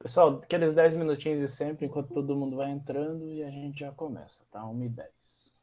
Pessoal, aqueles 10 minutinhos de sempre, enquanto todo mundo vai entrando e a gente já começa, tá? 1h10.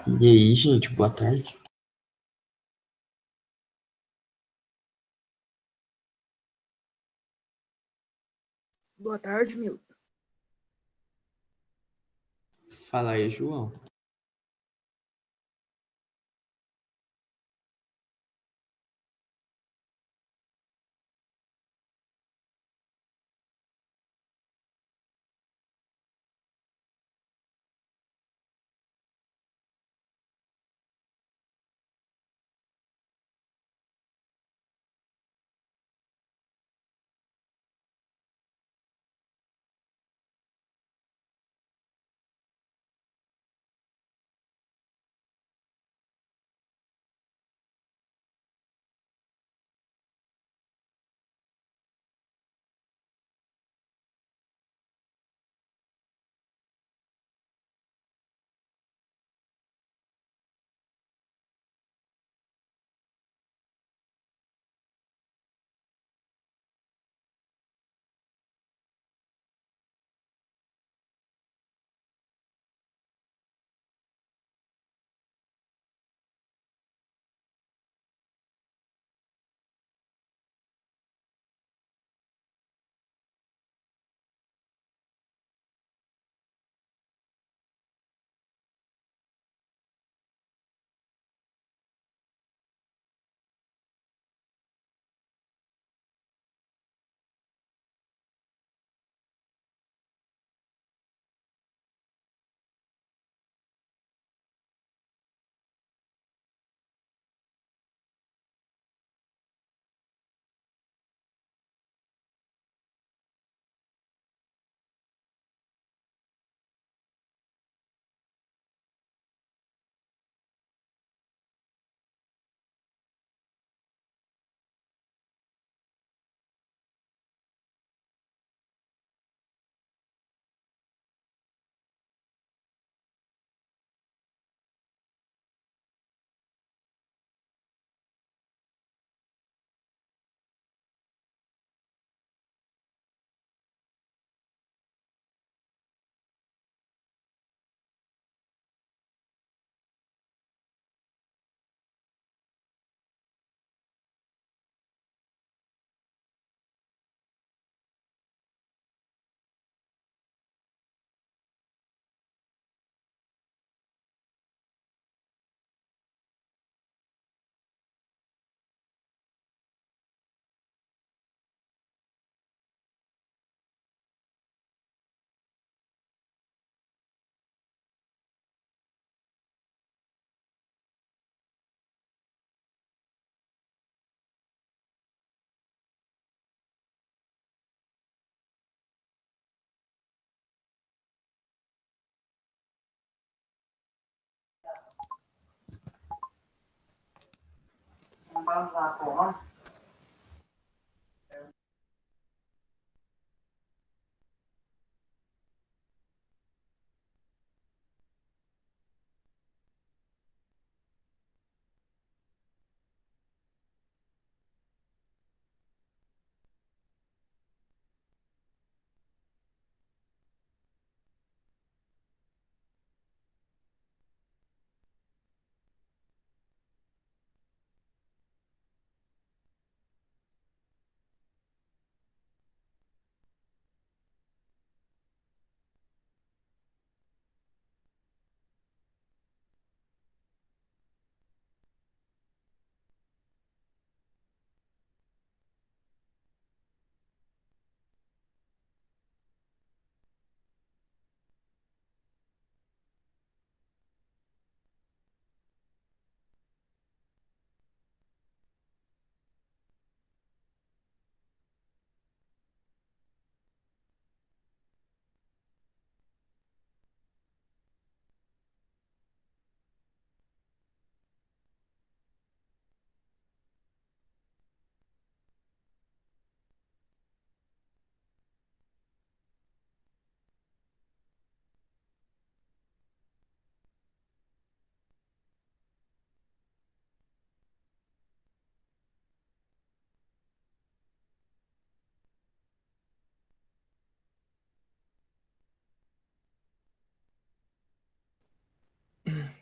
E aí, gente, boa tarde. Boa tarde, Milton. Fala aí, João.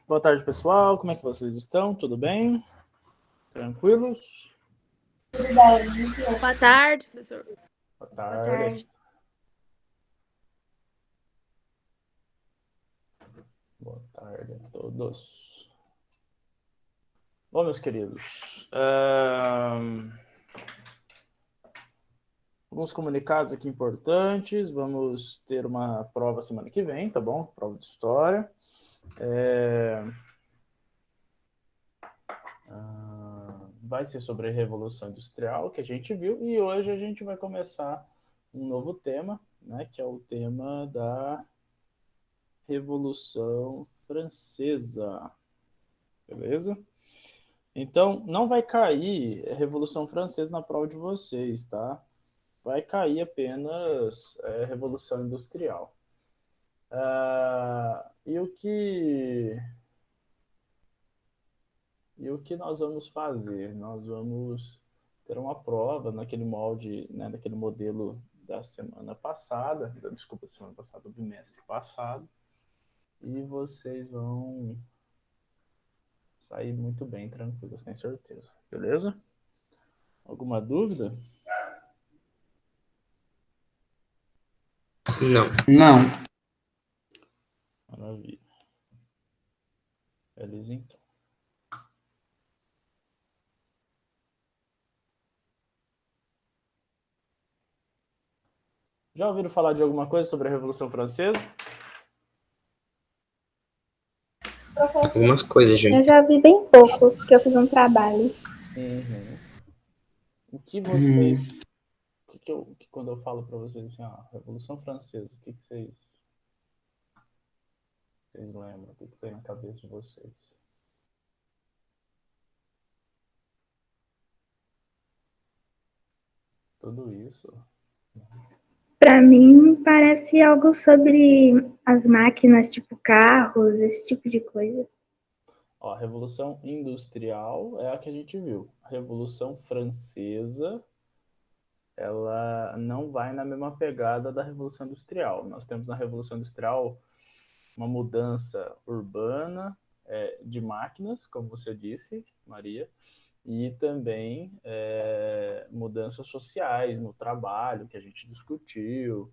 Boa tarde, pessoal. Como é que vocês estão? Tudo bem? Tranquilos? Boa tarde, professor. Boa Boa tarde. tarde. Boa tarde a todos. Bom, meus queridos, alguns comunicados aqui importantes. Vamos ter uma prova semana que vem, tá bom? Prova de história. Vai ser sobre a Revolução Industrial, que a gente viu, e hoje a gente vai começar um novo tema, né, que é o tema da Revolução Francesa. Beleza? Então, não vai cair a Revolução Francesa na prova de vocês, tá? Vai cair apenas Revolução Industrial. E o que nós vamos fazer? Nós vamos ter uma prova naquele molde, né, daquele modelo da semana passada, do bimestre passado, e vocês vão sair muito bem, tranquilos, tenho certeza. Beleza? Alguma dúvida? Não. Maravilha. Beleza, então. Já ouviram falar de alguma coisa sobre a Revolução Francesa? Algumas coisas, gente. Eu já vi bem pouco, porque eu fiz um trabalho. Uhum. O que vocês... quando eu falo para vocês assim, Revolução Francesa, o que vocês lembram? O que tem na cabeça de vocês? Tudo isso? Para mim, parece algo sobre as máquinas, tipo carros, esse tipo de coisa. A Revolução Industrial é a que a gente viu. A Revolução Francesa, ela não vai na mesma pegada da Revolução Industrial. Nós temos na Revolução Industrial uma mudança urbana de máquinas, como você disse, Maria, e também mudanças sociais no trabalho, que a gente discutiu,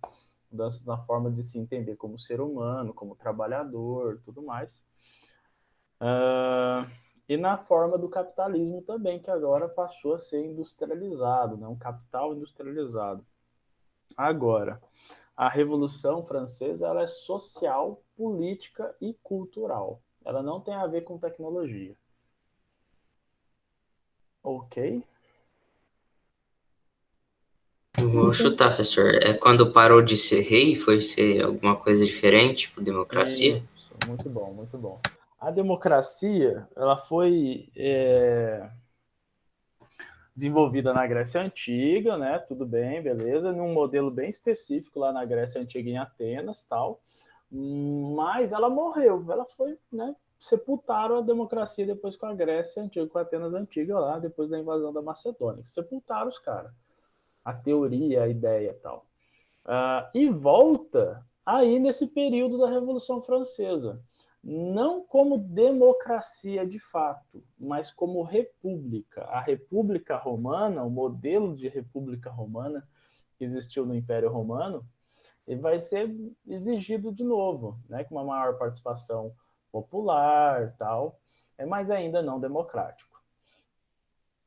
mudanças na forma de se entender como ser humano, como trabalhador, tudo mais. E na forma do capitalismo também, que agora passou a ser industrializado, né? Um capital industrializado. Agora, a Revolução Francesa ela é social, política e cultural. Ela não tem a ver com tecnologia. Ok? Vou chutar, professor. É quando parou de ser rei, foi ser alguma coisa diferente, tipo democracia? Isso, muito bom, muito bom. A democracia, ela foi desenvolvida na Grécia Antiga, né? Tudo bem, beleza, num modelo bem específico lá na Grécia Antiga, em Atenas, tal. Mas ela morreu, ela foi, né? Sepultaram a democracia depois com a Grécia Antiga, com a Atenas Antiga lá, depois da invasão da Macedônia. Sepultaram os caras. A teoria, a ideia, tal. E volta aí nesse período da Revolução Francesa. Não como democracia de fato, mas como república. A República Romana, o modelo de República Romana que existiu no Império Romano, ele vai ser exigido de novo, né, com uma maior participação popular, tal, mas ainda não democrático.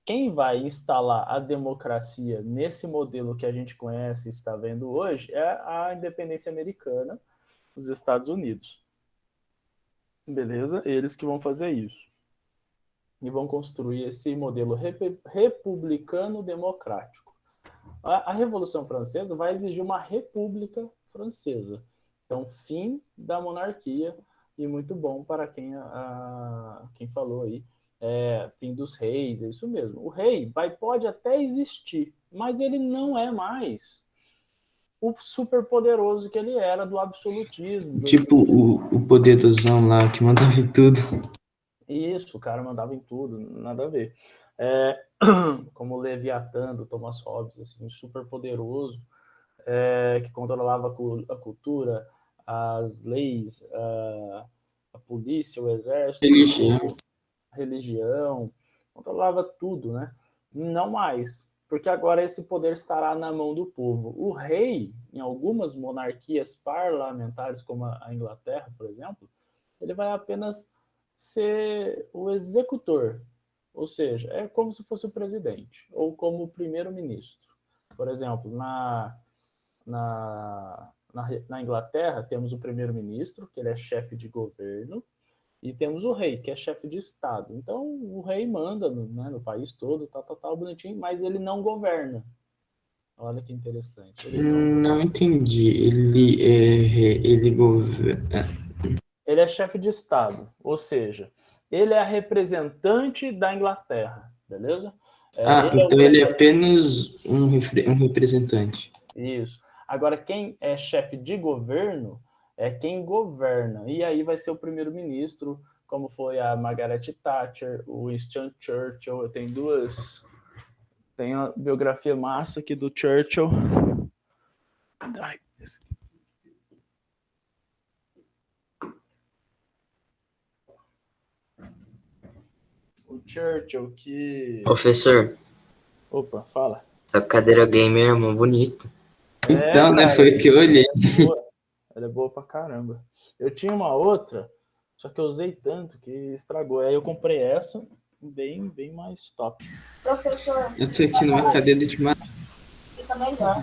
Quem vai instalar a democracia nesse modelo que a gente conhece e está vendo hoje é a independência americana, os Estados Unidos. Beleza? Eles que vão fazer isso. E vão construir esse modelo republicano democrático. A Revolução Francesa vai exigir uma república francesa. Então, fim da monarquia, e muito bom para quem falou aí, fim dos reis, é isso mesmo. O rei pode até existir, mas ele não é mais o super-poderoso que ele era do absolutismo. Tipo o poderosão lá que mandava em tudo. Isso, o cara mandava em tudo, nada a ver. Como o Leviatã do Thomas Hobbes, assim, super poderoso, que controlava a cultura, as leis, a polícia, o exército, religião, controlava tudo, né? Não mais, porque agora esse poder estará na mão do povo. O rei, em algumas monarquias parlamentares, como a Inglaterra, por exemplo, ele vai apenas ser o executor, ou seja, é como se fosse o presidente, ou como o primeiro-ministro. Por exemplo, na Inglaterra, temos o primeiro-ministro, que ele é chefe de governo, e temos o rei, que é chefe de Estado. Então, o rei manda no país todo, tal, bonitinho, mas ele não governa. Olha que interessante. Não entendi. Ele governa. Ele é chefe de Estado, ou seja, ele é representante da Inglaterra, beleza? Então ele é apenas um representante. Isso. Agora, quem é chefe de governo é quem governa. E aí vai ser o primeiro-ministro, como foi a Margaret Thatcher, o Winston Churchill. Eu tenho Tem uma biografia massa aqui do Churchill. Ai, o Churchill que... Professor. Opa, fala. Essa cadeira gamer é mó bonita. Então, né? Foi o que eu olhei. Ela é boa pra caramba. Eu tinha uma outra, só que eu usei tanto que estragou. Aí eu comprei essa, bem mais top. Professor. Eu tô aqui numa cadeira de madeira. Fica melhor.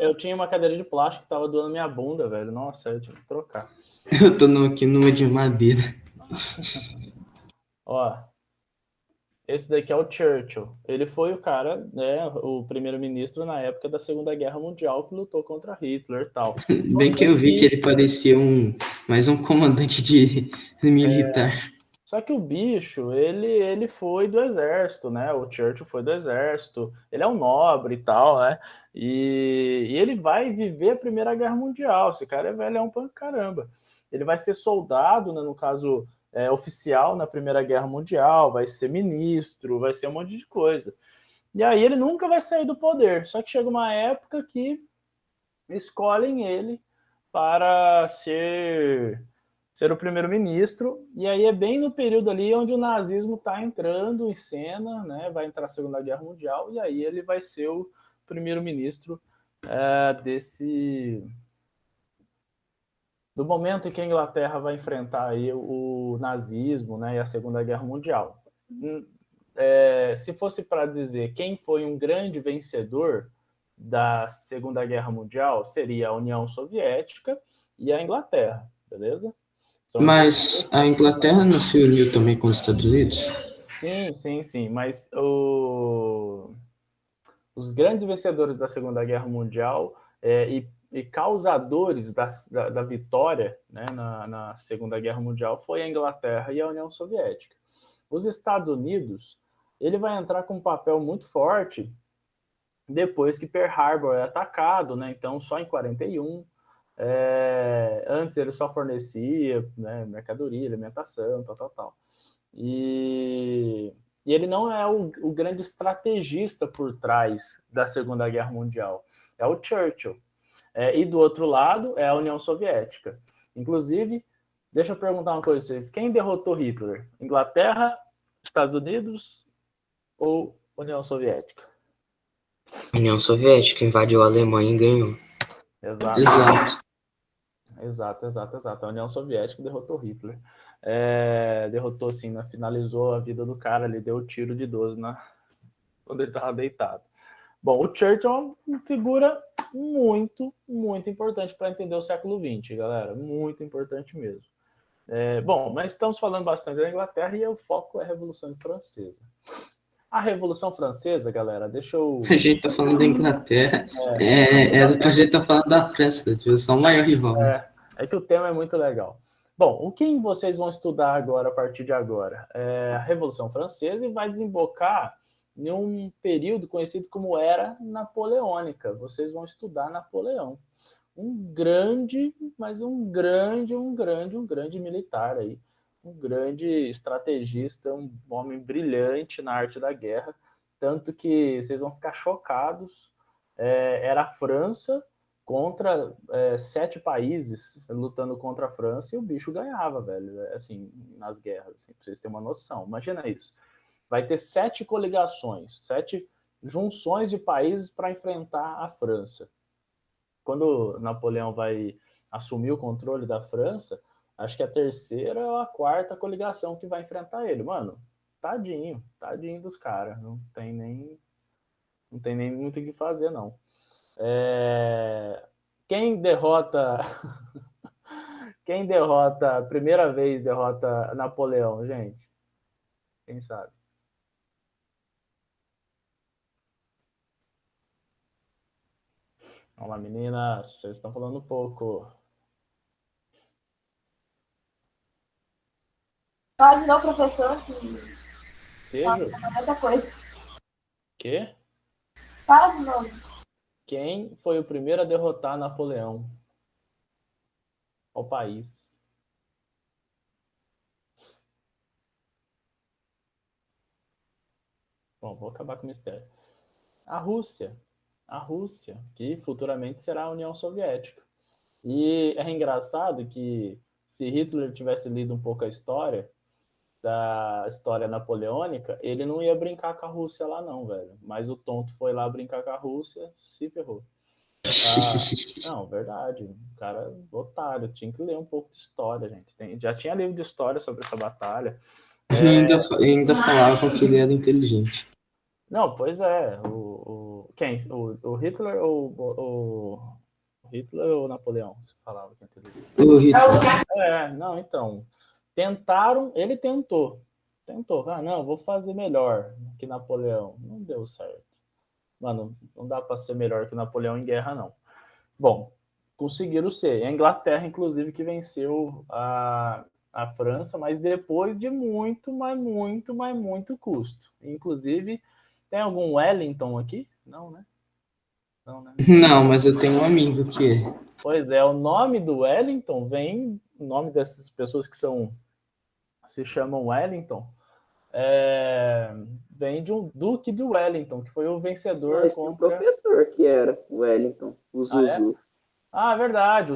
Eu tinha uma cadeira de plástico que tava doando minha bunda, velho. Nossa, eu tive que trocar. Eu tô aqui numa de madeira. Ó, esse daqui é o Churchill. Ele foi o cara, né, o primeiro-ministro na época da Segunda Guerra Mundial que lutou contra Hitler e tal. Bem que eu vi que ele parecia mais um comandante de militar. Só que o bicho, ele foi do exército, né? O Churchill foi do exército. Ele é um nobre e tal, né? E ele vai viver a Primeira Guerra Mundial. Esse cara é velhão pra caramba. Ele vai ser soldado, né, no caso... oficial na Primeira Guerra Mundial, vai ser ministro, vai ser um monte de coisa. E aí ele nunca vai sair do poder. Só que chega uma época que escolhem ele para ser o primeiro-ministro, e aí é bem no período ali onde o nazismo está entrando em cena, né? Vai entrar a Segunda Guerra Mundial, e aí ele vai ser o primeiro-ministro do momento em que a Inglaterra vai enfrentar aí o nazismo, né, e a Segunda Guerra Mundial. Se fosse para dizer quem foi um grande vencedor da Segunda Guerra Mundial, seria a União Soviética e a Inglaterra, beleza? Mas a Inglaterra não se uniu também com os Estados Unidos? Sim, mas os grandes vencedores da Segunda Guerra Mundial e causadores da vitória, né, na Segunda Guerra Mundial foi a Inglaterra e a União Soviética. Os Estados Unidos, ele vai entrar com um papel muito forte depois que Pearl Harbor é atacado, né? Então, só em 41. Antes ele só fornecia, né, mercadoria, alimentação, tal. E ele não é o grande estrategista por trás da Segunda Guerra Mundial. É o Churchill. E do outro lado é a União Soviética. Inclusive, deixa eu perguntar uma coisa pra vocês. Quem derrotou Hitler? Inglaterra, Estados Unidos ou União Soviética? União Soviética invadiu a Alemanha e ganhou. Exato. A União Soviética derrotou Hitler. Derrotou, assim, finalizou a vida do cara ali, deu tiro de 12 quando ele estava deitado. Bom, o Churchill é uma figura muito, muito importante para entender o século XX, galera. Muito importante mesmo. Bom, mas estamos falando bastante da Inglaterra e o foco é a Revolução Francesa. A Revolução Francesa, galera, deixa eu... A gente tá falando da Inglaterra, a gente tá falando da França, tipo, só o maior rival. Né? É que o tema é muito legal. Bom, o que vocês vão estudar agora, a partir de agora? A Revolução Francesa, e vai desembocar em um período conhecido como Era Napoleônica. Vocês vão estudar Napoleão. Um grande militar aí. Um grande estrategista, um homem brilhante na arte da guerra. Tanto que vocês vão ficar chocados. Era a França contra 7 países lutando contra a França e o bicho ganhava, velho, assim, nas guerras, assim, pra vocês terem uma noção. Imagina isso. Vai ter 7 coligações, 7 junções de países para enfrentar a França. Quando Napoleão vai assumir o controle da França, acho que a 3ª ou a 4ª coligação que vai enfrentar ele. Mano, tadinho dos caras. Não tem nem muito o que fazer, não. Quem derrota a primeira vez derrota Napoleão, gente? Quem sabe? Vamos lá, meninas, vocês estão falando pouco. Fala de novo, professor, que Queijo? muita coisa. Quê? Fala de novo. Quem foi o primeiro a derrotar Napoleão? Qual país? Bom, vou acabar com o mistério. A Rússia, que futuramente será a União Soviética. E é engraçado que se Hitler tivesse lido um pouco a história, da história napoleônica, ele não ia brincar com a Rússia lá não, velho. Mas o tonto foi lá brincar com a Rússia, se ferrou. Não, verdade. O cara, otário, tinha que ler um pouco de história, gente. Já tinha livro de história sobre essa batalha. E ainda falavam que ele era inteligente. Não, pois é. Quem? O Hitler ou o Hitler ou o Napoleão? Você falava que é inteligente. O Hitler. Não, então. Ele tentou. Não, vou fazer melhor que Napoleão. Não deu certo. Mano, não dá para ser melhor que Napoleão em guerra, não. Bom, conseguiram ser. É a Inglaterra, inclusive, que venceu a França, mas depois de muito custo. Inclusive, tem algum Wellington aqui? Não, né? Não, mas eu tenho um amigo que é. Pois é, o nome do Wellington o nome dessas pessoas que se chamam Wellington, vem de um Duque de Wellington, que foi o vencedor contra... o professor que era Wellington, o Zuzu. É verdade.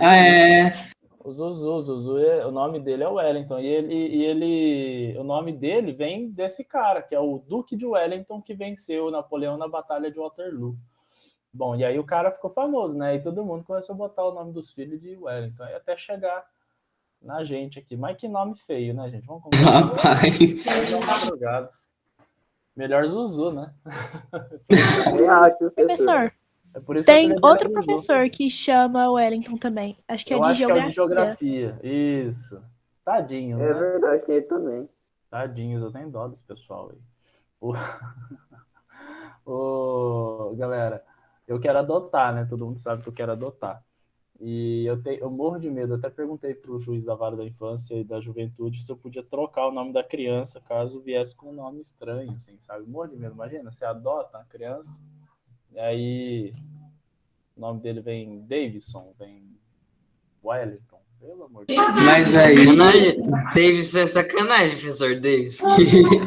O Zuzu, o nome dele é Wellington, e o nome dele vem desse cara, que é o Duque de Wellington, que venceu Napoleão na Batalha de Waterloo. Bom, e aí o cara ficou famoso, né? E todo mundo começou a botar o nome dos filhos de Wellington, aí até chegar na gente aqui. Mas que nome feio, né, gente? Vamos começar. Rapaz. Melhor Zuzu, né? Professor, tem outro professor que chama Wellington também. Acho que é de geografia. Que é o de geografia. Isso. Tadinhos, né? É verdade, tem ele também. Tadinhos, eu tenho dó desse pessoal aí. Galera, eu quero adotar, né? Todo mundo sabe que eu quero adotar. E eu morro de medo. Até perguntei para o juiz da vara da infância e da juventude se eu podia trocar o nome da criança caso viesse com um nome estranho, assim, sabe? Morro de medo. Imagina, você adota uma criança e aí o nome dele vem Davidson, vem Wellington. Pelo amor de Deus. Mas aí. Sacanagem. Davidson é sacanagem, professor Davidson.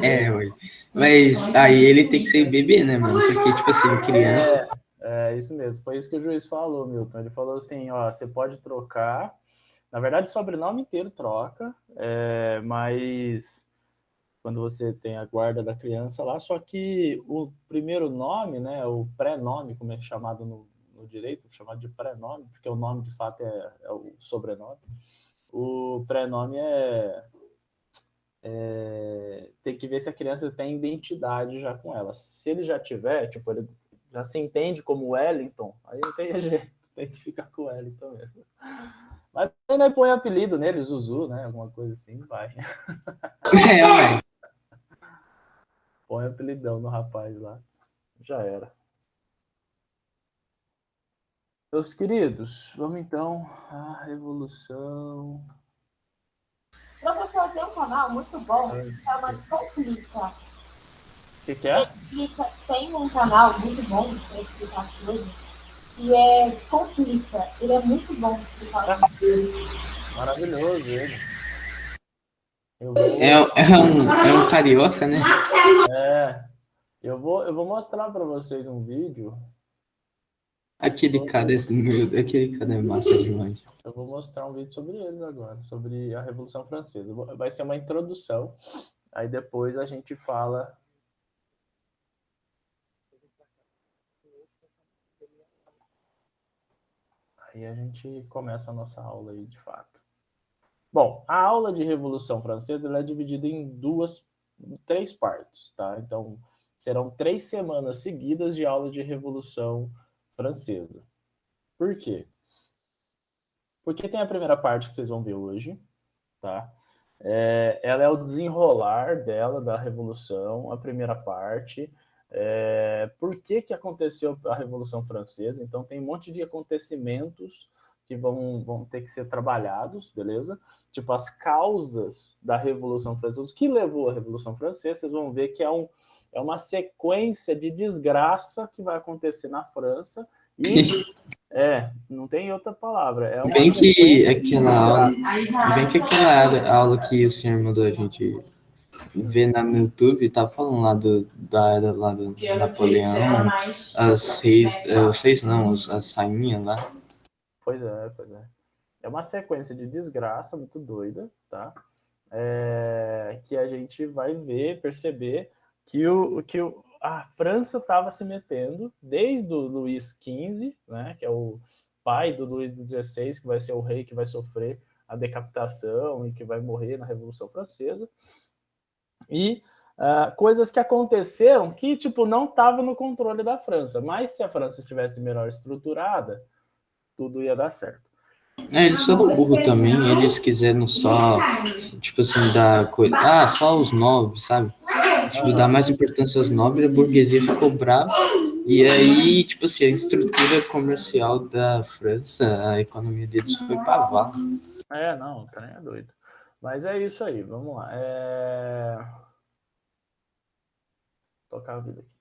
Ué. Mas aí ele tem que ser bebê, né, mano? Porque, tipo assim, criança. É isso mesmo. Foi isso que o juiz falou, Milton. Ele falou assim, ó, você pode trocar. Na verdade, o sobrenome inteiro troca, mas quando você tem a guarda da criança lá, só que o primeiro nome, né, o pré-nome, como é chamado no direito, chamado de pré-nome, porque o nome de fato é o sobrenome. O pré-nome tem que ver se a criança tem identidade já com ela. Se ele já tiver, tipo, ele já se entende como Wellington, aí não tem jeito, tem que ficar com Wellington mesmo. Mas ainda põe apelido nele, Zuzu, né? Alguma coisa assim, vai. Ué. Põe apelidão no rapaz lá. Já era. Meus queridos, vamos então à Revolução. Professor, tem um canal muito bom, chama Complica. O que é? Tem um canal muito bom para explicar as coisas, e é Complica. Ele é muito bom para explicar as coisas. Maravilhoso ele. É um carioca, né? Eu vou mostrar para vocês um vídeo. Aquele cara é massa demais. Eu vou mostrar um vídeo sobre eles agora, sobre a Revolução Francesa. Vai ser uma introdução, aí depois a gente fala. Aí a gente começa a nossa aula aí, de fato. Bom, a aula de Revolução Francesa ela é dividida em três partes, tá? Então, serão 3 semanas seguidas de aula de Revolução Francesa. Por quê? Porque tem a primeira parte que vocês vão ver hoje, tá? Ela é o desenrolar dela, da Revolução, a primeira parte. Por que aconteceu a Revolução Francesa? Então, tem um monte de acontecimentos que vão ter que ser trabalhados, beleza? Tipo, as causas da Revolução Francesa, o que levou à Revolução Francesa, vocês vão ver que é uma sequência de desgraça que vai acontecer na França e... não tem outra palavra. Bem que aquela aula que o senhor mandou a gente ver no YouTube, tá falando lá da era lá do Napoleão, as rainhas lá. Pois é. É uma sequência de desgraça muito doida, tá? Que a gente vai perceber que a França estava se metendo desde o Luís XV, né, que é o pai do Luís XVI, que vai ser o rei que vai sofrer a decapitação e que vai morrer na Revolução Francesa. E coisas que aconteceram que tipo, não estavam no controle da França. Mas se a França estivesse melhor estruturada, tudo ia dar certo. Eles foram burro também, eles quiseram só, tipo assim, dar coisa. Só os nobres, sabe? Tipo, dar mais importância aos nobres, a burguesia ficou brava. E aí, tipo assim, a estrutura comercial da França, a economia deles foi pra vala. Não, o cara é doido. Mas é isso aí, vamos lá. Tocar a vida aqui.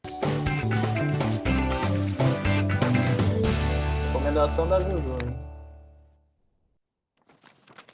Recomendação da Juju, hein?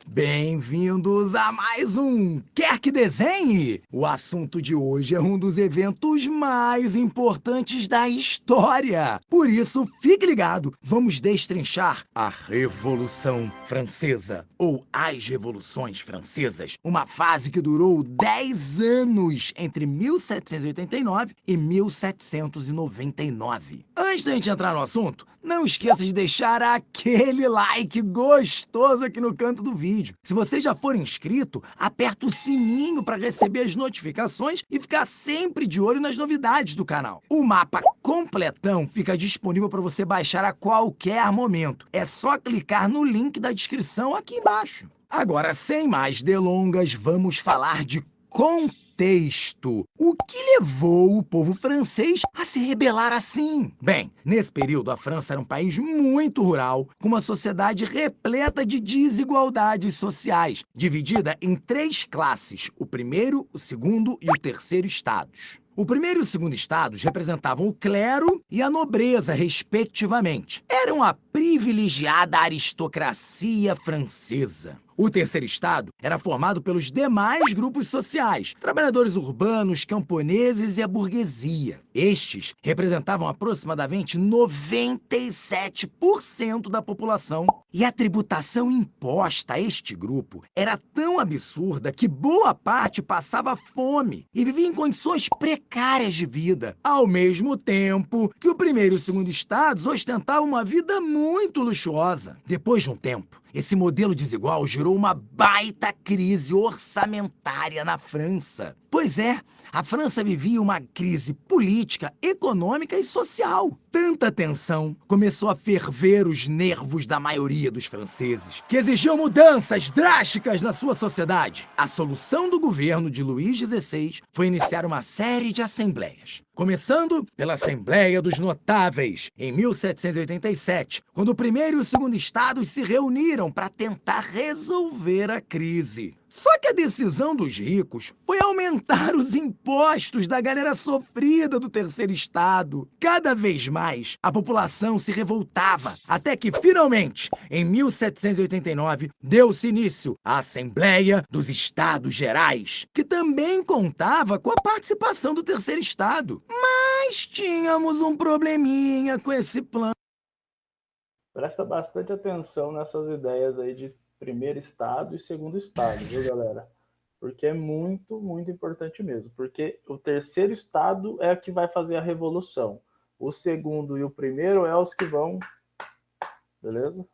Bem-vindos a mais um Quer Que Desenhe? O assunto de hoje é um dos eventos mais importantes da história. Por isso, fique ligado, vamos destrinchar a Revolução Francesa, ou as Revoluções Francesas, uma fase que durou 10 anos, entre 1789 e 1799. Antes da gente entrar no assunto, não esqueça de deixar aquele like gostoso aqui no canto do vídeo. Se você já for inscrito, aperta o sininho para receber as notificações e ficar sempre de olho nas novidades do canal. O mapa completão fica disponível para você baixar a qualquer momento. É só clicar no link da descrição aqui embaixo. Agora, sem mais delongas, vamos falar de contexto. O que levou o povo francês a se rebelar assim? Bem, nesse período a França era um país muito rural, com uma sociedade repleta de desigualdades sociais, dividida em 3 classes: o primeiro, o segundo e o terceiro estados. O primeiro e o segundo estados representavam o clero e a nobreza, respectivamente. Eram a privilegiada aristocracia francesa. O terceiro estado era formado pelos demais grupos sociais, trabalhadores urbanos, camponeses e a burguesia. Estes representavam aproximadamente 97% da população. E a tributação imposta a este grupo era tão absurda que boa parte passava fome e vivia em condições precárias de vida, ao mesmo tempo que o primeiro e o segundo estados ostentavam uma vida muito luxuosa. Depois de um tempo, esse modelo desigual gerou uma baita crise orçamentária na França. Pois é, a França vivia uma crise política, econômica e social. Tanta tensão começou a ferver os nervos da maioria dos franceses, que exigiam mudanças drásticas na sua sociedade. A solução do governo de Luís XVI foi iniciar uma série de assembleias. Começando pela Assembleia dos Notáveis, em 1787, quando o primeiro e o segundo estados se reuniram para tentar resolver a crise. Só que a decisão dos ricos foi aumentar os impostos da galera sofrida do terceiro estado. Cada vez mais, a população se revoltava, até que, finalmente, em 1789, deu-se início à Assembleia dos Estados Gerais, que também contava com a participação do terceiro estado. Mas tínhamos um probleminha com esse plano. Presta bastante atenção nessas ideias aí de primeiro estado e segundo estado, viu, galera? Porque é muito, muito importante mesmo. Porque o terceiro estado é o que vai fazer a revolução. O segundo e o primeiro é os que vão... Beleza?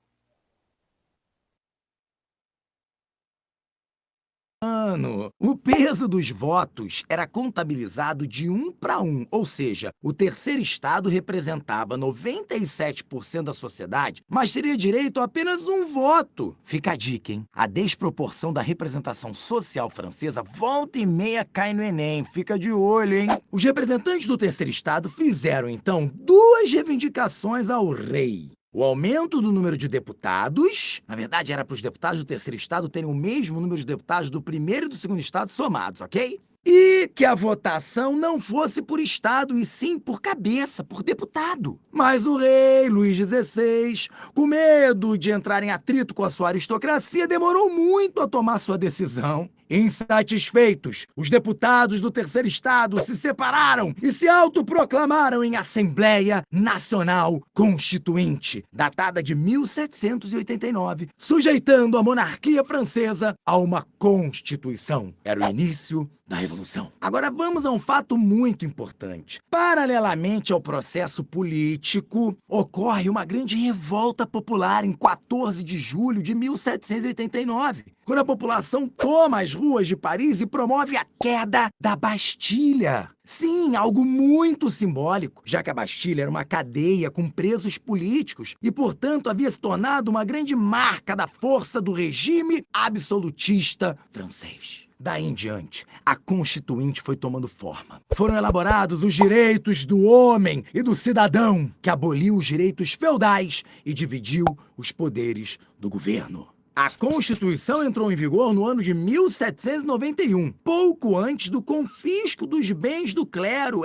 O peso dos votos era contabilizado de 1 para 1, ou seja, o terceiro estado representava 97% da sociedade, mas teria direito a apenas um voto. Fica a dica, hein? A desproporção da representação social francesa volta e meia cai no Enem. Fica de olho, hein? Os representantes do terceiro estado fizeram, então, 2 reivindicações ao rei. O aumento do número de deputados, na verdade era para os deputados do terceiro estado terem o mesmo número de deputados do primeiro e do segundo estado somados, ok? E que a votação não fosse por estado, e sim por cabeça, por deputado. Mas o rei, Luís XVI, com medo de entrar em atrito com a sua aristocracia, demorou muito a tomar sua decisão. Insatisfeitos, os deputados do terceiro estado se separaram e se autoproclamaram em Assembleia Nacional Constituinte, datada de 1789, sujeitando a monarquia francesa a uma constituição. Era o início da Revolução. Agora vamos a um fato muito importante. Paralelamente ao processo político, ocorre uma grande revolta popular em 14 de julho de 1789, quando a população toma as ruas de Paris e promove a queda da Bastilha. Sim, algo muito simbólico, já que a Bastilha era uma cadeia com presos políticos e, portanto, havia se tornado uma grande marca da força do regime absolutista francês. Daí em diante, a Constituinte foi tomando forma. Foram elaborados os direitos do homem e do cidadão, que aboliu os direitos feudais e dividiu os poderes do governo. A Constituição entrou em vigor no ano de 1791, pouco antes do confisco dos bens do clero,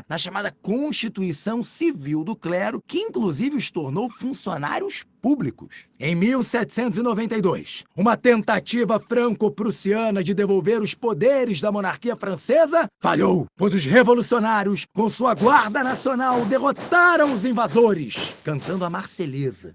na chamada Constituição Civil do Clero, que inclusive os tornou funcionários públicos. Em 1792, uma tentativa franco-prussiana de devolver os poderes da monarquia francesa falhou, pois os revolucionários, com sua guarda nacional, derrotaram os invasores, cantando a Marselhesa.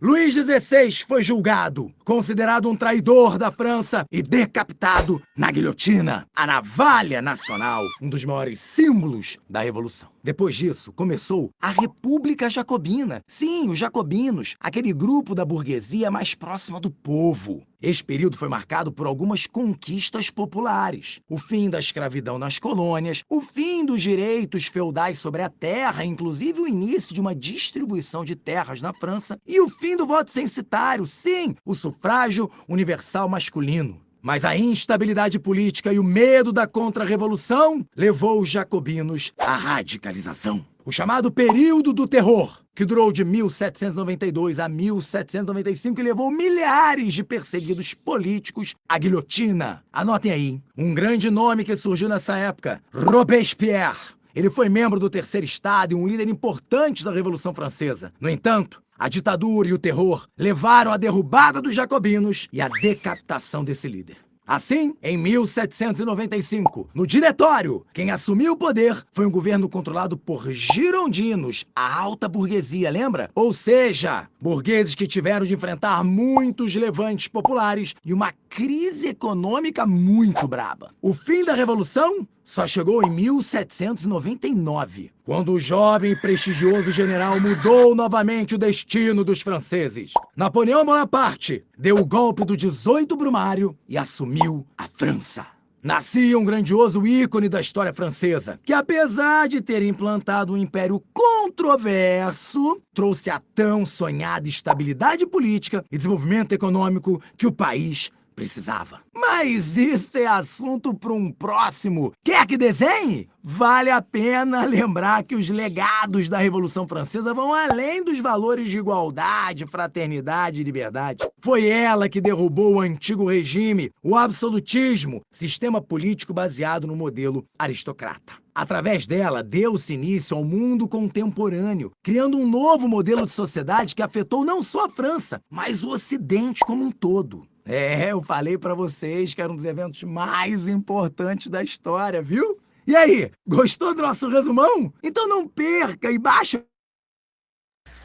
Luís XVI foi julgado, considerado um traidor da França e decapitado na guilhotina, a navalha nacional, um dos maiores símbolos da Revolução. Depois disso, começou a República Jacobina. Sim, os jacobinos, aquele grupo da burguesia mais próxima do povo. Esse período foi marcado por algumas conquistas populares. O fim da escravidão nas colônias, o fim dos direitos feudais sobre a terra, inclusive o início de uma distribuição de terras na França, e o fim do voto censitário, sim, o sufrágio universal masculino. Mas a instabilidade política e o medo da contra-revolução levou os jacobinos à radicalização. O chamado período do terror, que durou de 1792 a 1795 e levou milhares de perseguidos políticos à guilhotina. Anotem aí, um grande nome que surgiu nessa época, Robespierre. Ele foi membro do Terceiro Estado e um líder importante da Revolução Francesa. No entanto, a ditadura e o terror levaram à derrubada dos jacobinos e à decapitação desse líder. Assim, em 1795, no Diretório, quem assumiu o poder foi um governo controlado por girondinos, a alta burguesia, lembra? Ou seja, burgueses que tiveram de enfrentar muitos levantes populares e uma crise econômica muito braba. O fim da Revolução só chegou em 1799, quando o jovem e prestigioso general mudou novamente o destino dos franceses. Napoleão Bonaparte deu o golpe do 18 Brumário e assumiu a França. Nascia um grandioso ícone da história francesa, que apesar de ter implantado um império controverso, trouxe a tão sonhada estabilidade política e desenvolvimento econômico que o país precisava. Mas isso é assunto para um próximo. Quer que desenhe? Vale a pena lembrar que os legados da Revolução Francesa vão além dos valores de igualdade, fraternidade e liberdade. Foi ela que derrubou o antigo regime, o absolutismo, sistema político baseado no modelo aristocrata. Através dela, deu-se início ao mundo contemporâneo, criando um novo modelo de sociedade que afetou não só a França, mas o Ocidente como um todo. Eu falei pra vocês que era um dos eventos mais importantes da história, viu? E aí, gostou do nosso resumão? Então não perca e baixa...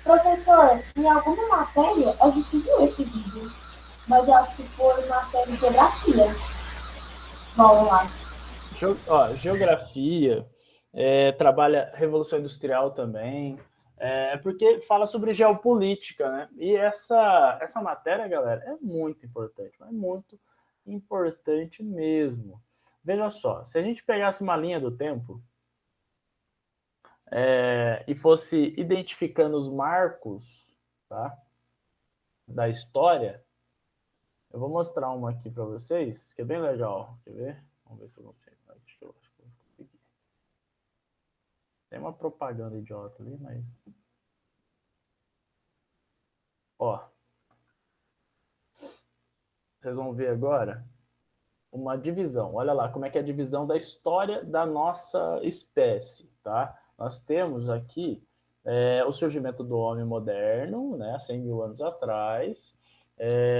Professor, em alguma matéria a gente viu esse vídeo, mas eu acho que foi matéria de geografia. Vamos lá. Geografia, trabalha Revolução Industrial também, porque fala sobre geopolítica, né? E essa matéria, galera, é muito importante, mas muito importante mesmo. Veja só, se a gente pegasse uma linha do tempo e fosse identificando os marcos, tá, da história, eu vou mostrar uma aqui para vocês, que é bem legal. Quer ver? Vamos ver se eu consigo. Acho que eu consegui. Tem uma propaganda idiota ali, mas... Ó. Vocês vão ver agora uma divisão. Olha lá como é que é a divisão da história da nossa espécie, tá? Nós temos aqui o surgimento do homem moderno, né? 100 mil anos atrás.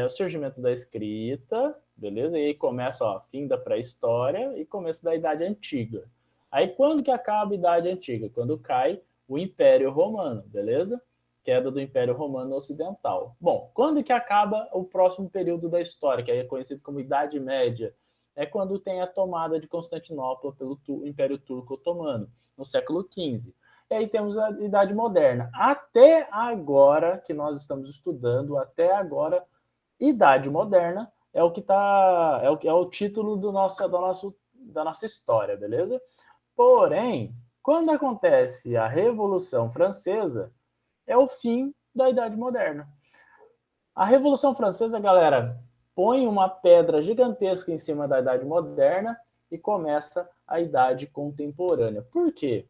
O surgimento da escrita, beleza? E aí começa, ó, fim da pré-história e começo da Idade Antiga. Aí quando que acaba a Idade Antiga? Quando cai o Império Romano, beleza? Queda do Império Romano Ocidental. Bom, quando que acaba o próximo período da história, que aí é conhecido como Idade Média? É quando tem a tomada de Constantinopla pelo Império Turco Otomano, no século XV. E aí temos a Idade Moderna. Até agora, que nós estamos estudando, até agora, Idade Moderna é o que tá, é o título da nossa história, beleza? Porém, quando acontece a Revolução Francesa, é o fim da Idade Moderna. A Revolução Francesa, galera, põe uma pedra gigantesca em cima da Idade Moderna e começa a Idade Contemporânea. Por quê?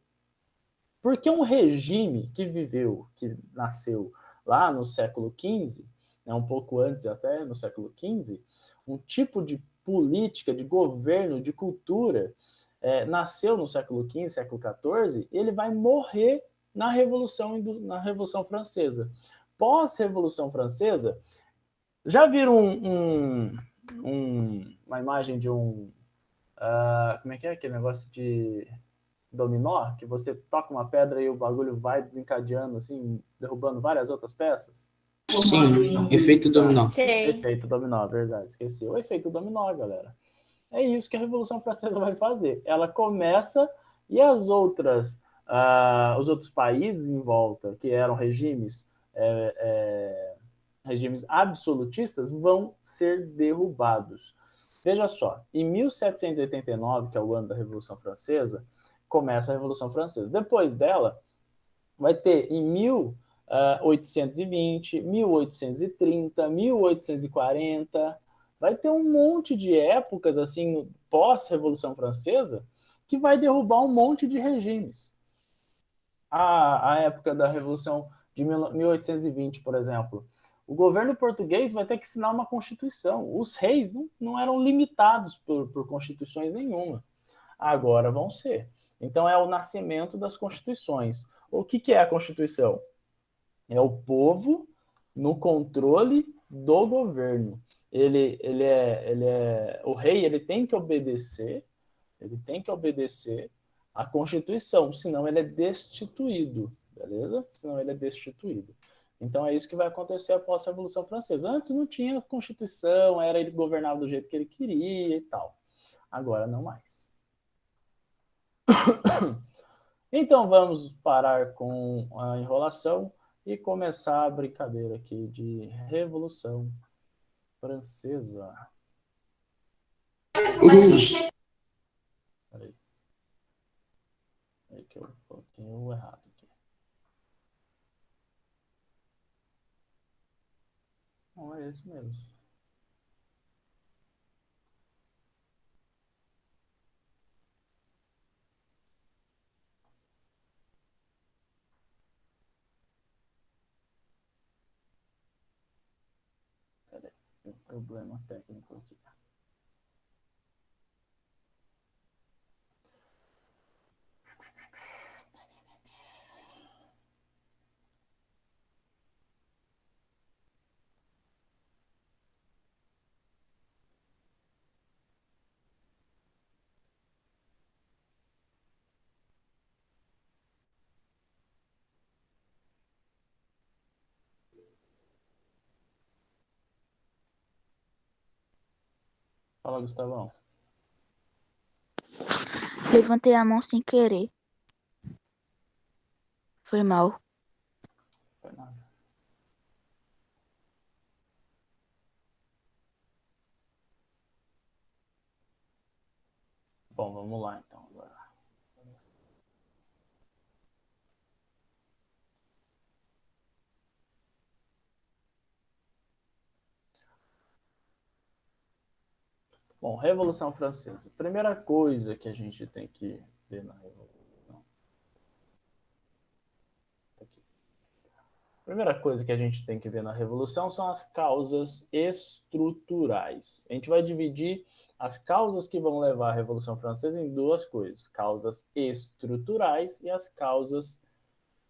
Porque um regime que nasceu lá no século XV, né, um pouco antes até, no século XV, um tipo de política, de governo, de cultura, nasceu no século XV, século XIV, ele vai morrer na Revolução Francesa. Pós-Revolução Francesa, já viram uma imagem de como é que é aquele negócio de dominó? Que você toca uma pedra e o bagulho vai desencadeando, assim, derrubando várias outras peças? Sim, efeito dominó. Efeito dominó, verdade, esqueci. O efeito dominó, galera. É isso que a Revolução Francesa vai fazer. Ela começa e os outros países em volta, que eram regimes absolutistas, vão ser derrubados. Veja só, em 1789, que é o ano da Revolução Francesa, começa a Revolução Francesa. Depois dela, vai ter em 1820, 1830, 1840, Vai ter um monte de épocas, assim, pós-Revolução Francesa, que vai derrubar um monte de regimes. A época da Revolução de 1820, por exemplo, o governo português vai ter que assinar uma constituição. Os reis não eram limitados por constituições nenhuma. Agora vão ser. Então é o nascimento das constituições. O que é a Constituição? É o povo no controle do governo. O rei ele tem que obedecer à Constituição, senão ele é destituído, beleza? Senão ele é destituído. Então é isso que vai acontecer após a Revolução Francesa. Antes não tinha Constituição, era ele governava do jeito que ele queria e tal. Agora não mais. Então vamos parar com a enrolação e começar a brincadeira aqui de Revolução Francesa. Peraí. É que eu coloquei o errado aqui. Não, é esse mesmo. Peraí, tem um problema técnico aqui. Fala, Gustavão. Levantei a mão sem querer. Foi mal. Foi nada. Bom, vamos lá então agora. Bom, Revolução Francesa. Primeira coisa que a gente tem que ver na Revolução. Aqui. Primeira coisa que a gente tem que ver na Revolução são as causas estruturais. A gente vai dividir as causas que vão levar à Revolução Francesa em duas coisas: causas estruturais e as causas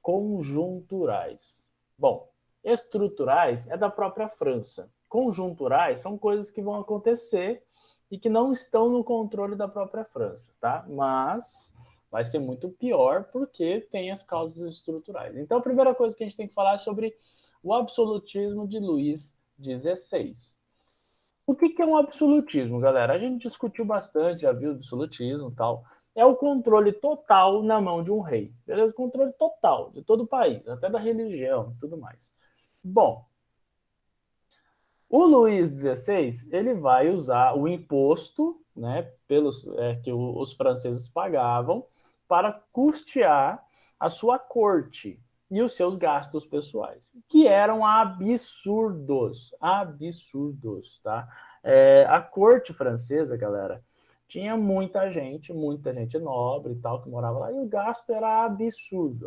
conjunturais. Bom, estruturais é da própria França. Conjunturais são coisas que vão acontecer e que não estão no controle da própria França, tá? Mas vai ser muito pior porque tem as causas estruturais. Então, a primeira coisa que a gente tem que falar é sobre o absolutismo de Luís XVI. O que é um absolutismo, galera? A gente discutiu bastante, já viu o absolutismo e tal. É o controle total na mão de um rei, beleza? Controle total de todo o país, até da religião e tudo mais. Bom, o Luís XVI, ele vai usar o imposto, né, que os franceses pagavam para custear a sua corte e os seus gastos pessoais, que eram absurdos, tá? A corte francesa, galera, tinha muita gente nobre e tal, que morava lá, e o gasto era absurdo,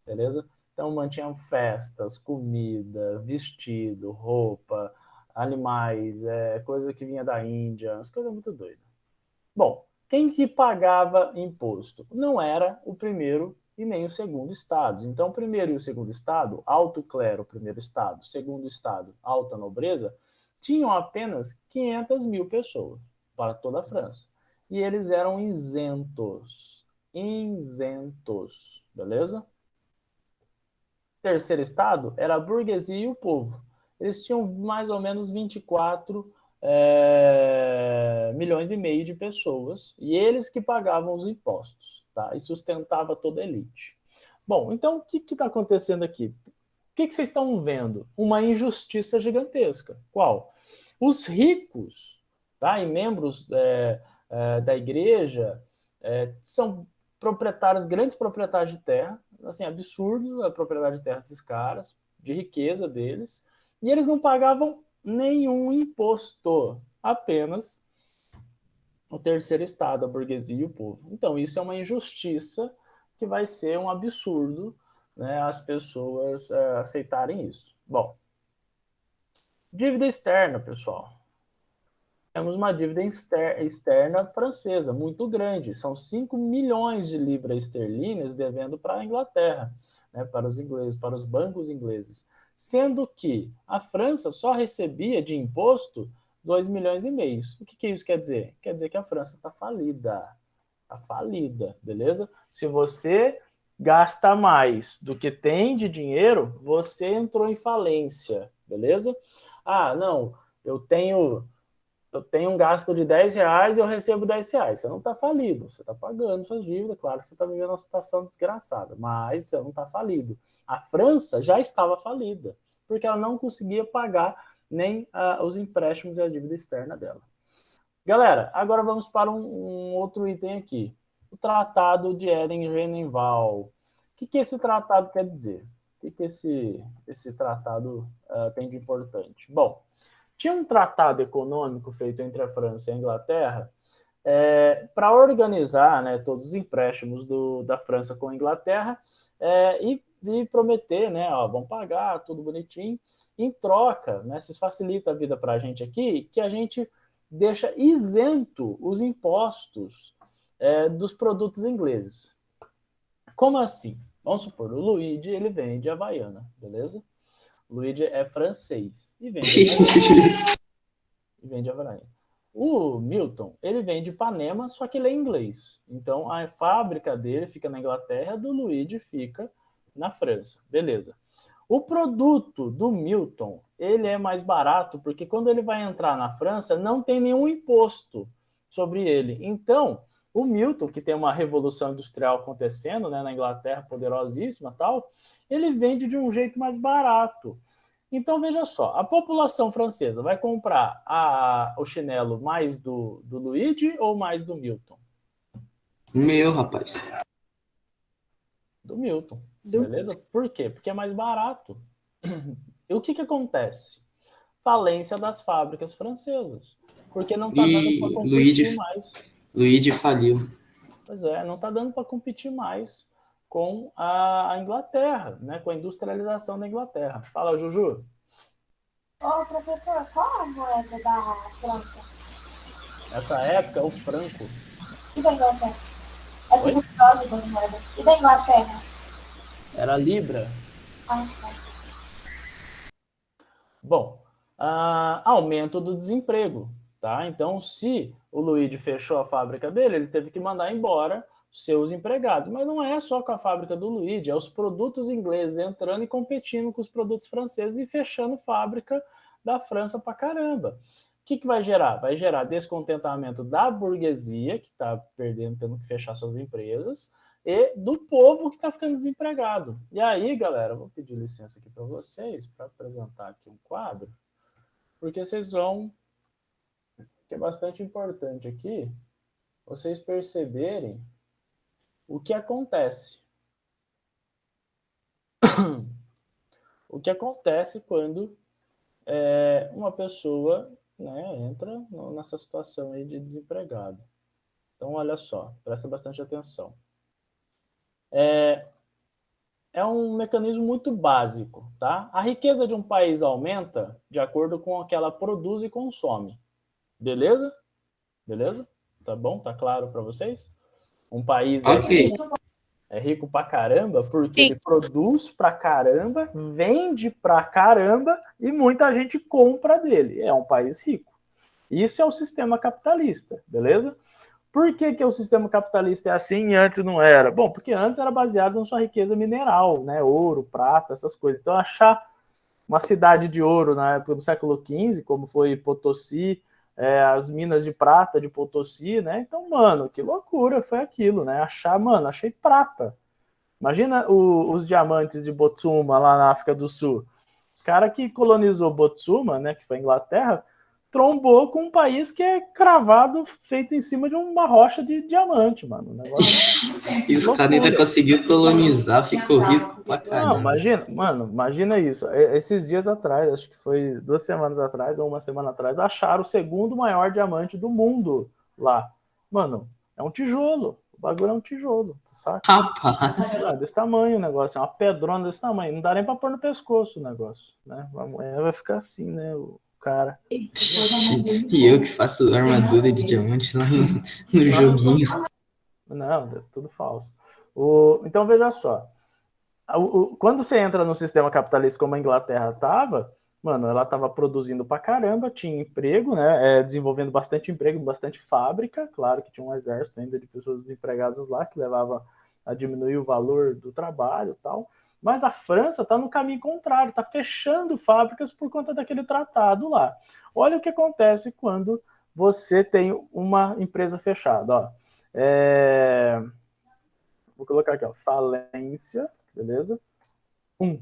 beleza? Então, mantinham festas, comida, vestido, roupa, animais, coisa que vinha da Índia, umas coisas muito doidas. Bom, quem que pagava imposto? Não era o primeiro e nem o segundo estado. Então, o primeiro e o segundo estado, alto clero, primeiro estado, segundo estado, alta nobreza, tinham apenas 500 mil pessoas para toda a França. E eles eram isentos, beleza? Terceiro estado era a burguesia e o povo. Eles tinham mais ou menos 24 milhões e meio de pessoas, e eles que pagavam os impostos, tá? E sustentava toda a elite. Bom, então o que está acontecendo aqui? O que vocês estão vendo? Uma injustiça gigantesca. Qual? Os ricos, tá? E membros da igreja são proprietários, grandes proprietários de terra, assim, absurdo a propriedade de terra desses caras, de riqueza deles, e eles não pagavam nenhum imposto, apenas o terceiro estado, a burguesia e o povo. Então, isso é uma injustiça que vai ser um absurdo, né, as pessoas aceitarem isso. Bom, dívida externa, pessoal. Temos uma dívida externa francesa muito grande. São 5 milhões de libras esterlinas devendo para a Inglaterra, né, para os ingleses, para os bancos ingleses. Sendo que a França só recebia de imposto 2 milhões e meio. O que isso quer dizer? Quer dizer que a França está falida. Está falida, beleza? Se você gasta mais do que tem de dinheiro, você entrou em falência, beleza? Ah, não, eu tenho um gasto de 10 reais e eu recebo 10 reais. Você não está falido, você está pagando suas dívidas. Claro que você está vivendo uma situação desgraçada, mas você não está falido. A França já estava falida, porque ela não conseguia pagar nem os empréstimos e a dívida externa dela. Galera, agora vamos para um outro item aqui. O Tratado de Eden-Genenval. O que esse tratado quer dizer? O que esse tratado tem de importante? Bom, tinha um tratado econômico feito entre a França e a Inglaterra para organizar, né, todos os empréstimos da França com a Inglaterra e prometer, né, vão pagar, tudo bonitinho. Em troca, né, vocês facilitam a vida para a gente aqui, que a gente deixa isento os impostos dos produtos ingleses. Como assim? Vamos supor, o Luigi, ele vem de Havaiana, beleza? O Luigi é francês e vem de Havaiana. O Milton, ele vem de Ipanema, só que ele é inglês. Então, a fábrica dele fica na Inglaterra, do Luigi fica na França. Beleza. O produto do Milton, ele é mais barato, porque quando ele vai entrar na França, não tem nenhum imposto sobre ele. Então, o Milton, que tem uma revolução industrial acontecendo, né, na Inglaterra, poderosíssima tal, ele vende de um jeito mais barato. Então, veja só, a população francesa vai comprar o chinelo mais do Luigi ou mais do Milton? Meu, rapaz. Do Milton, beleza? Por quê? Porque é mais barato. E o que acontece? Falência das fábricas francesas. Porque não está dando para competir mais. Luigi faliu. Pois é, não está dando para competir mais com a Inglaterra, né? Com a industrialização da Inglaterra. Fala, Juju. Ô, professor, qual é a moeda da França? Nessa época, o franco. E da Inglaterra? É tudo próximo das moedas. E da Inglaterra? Era a Libra. Ah, tá. Bom, aumento do desemprego, tá? Então, se o Luigi fechou a fábrica dele, ele teve que mandar embora seus empregados. Mas não é só com a fábrica do Luigi, é os produtos ingleses entrando e competindo com os produtos franceses e fechando fábrica da França pra caramba. O que vai gerar? Vai gerar descontentamento da burguesia, que está perdendo, tendo que fechar suas empresas, e do povo que está ficando desempregado. E aí, galera, vou pedir licença aqui para vocês, para apresentar aqui um quadro, porque vocês vão, que é bastante importante aqui, vocês perceberem o que acontece. O que acontece quando uma pessoa, né, entra nessa situação aí de desempregado. Então, olha só, presta bastante atenção. É um mecanismo muito básico, tá? A riqueza de um país aumenta de acordo com o que ela produz e consome. Beleza? Beleza? Tá bom? Tá claro para vocês? Um país é rico pra caramba porque ele produz pra caramba, vende pra caramba e muita gente compra dele. É um país rico. Isso é o sistema capitalista, beleza? Por que o sistema capitalista é assim e antes não era? Bom, porque antes era baseado na sua riqueza mineral, né? Ouro, prata, essas coisas. Então, achar uma cidade de ouro na época do século XV, como foi Potosí, as minas de prata de Potosí, né? Então, mano, que loucura foi aquilo, né? Achei prata. Imagina os diamantes de Botsuma lá na África do Sul. Os caras que colonizou Botsuma, né? Que foi a Inglaterra, trombou com um país que é cravado, feito em cima de uma rocha de diamante, mano. E os caras ainda conseguiu colonizar, ficou rico pra caramba. Não, imagina isso. Esses dias atrás, acho que foi 2 semanas atrás, ou 1 semana atrás, acharam o segundo maior diamante do mundo lá. Mano, é um tijolo. O bagulho é um tijolo, saca? Rapaz. É desse tamanho o negócio, é uma pedrona desse tamanho. Não dá nem pra pôr no pescoço o negócio, né? Amanhã vai ficar assim, né, o cara. E eu que faço armadura de diamante lá no joguinho. Não, é tudo falso. Então, veja só. Quando você entra no sistema capitalista como a Inglaterra estava, mano, ela estava produzindo pra caramba, tinha emprego, né, desenvolvendo bastante emprego, bastante fábrica, claro que tinha um exército ainda de pessoas desempregadas lá, que levava a diminuir o valor do trabalho e tal, mas a França está no caminho contrário, está fechando fábricas por conta daquele tratado lá. Olha o que acontece quando você tem uma empresa fechada, ó. Vou colocar aqui, ó, falência, beleza? 1.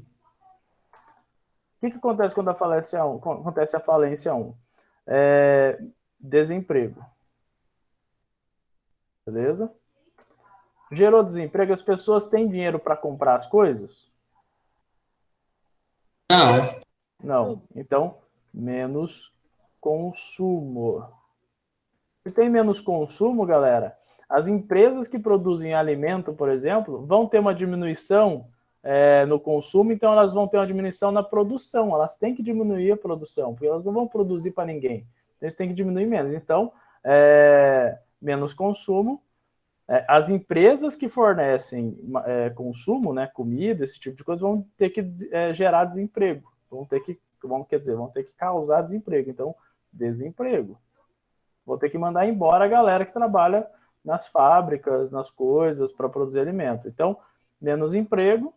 O que acontece quando acontece a falência 1? Desemprego. Beleza? Gerou desemprego, as pessoas têm dinheiro para comprar as coisas? Não. Então, menos consumo. Se tem menos consumo, galera, as empresas que produzem alimento, por exemplo, vão ter uma diminuição no consumo, então elas vão ter uma diminuição na produção. Elas têm que diminuir a produção, porque elas não vão produzir para ninguém. Eles têm que diminuir menos. Então, menos consumo. As empresas que fornecem consumo, né, comida, esse tipo de coisa, vão ter que gerar desemprego. Vão ter que causar desemprego. Então, desemprego. Vou ter que mandar embora a galera que trabalha nas fábricas, nas coisas, para produzir alimento. Então, menos emprego.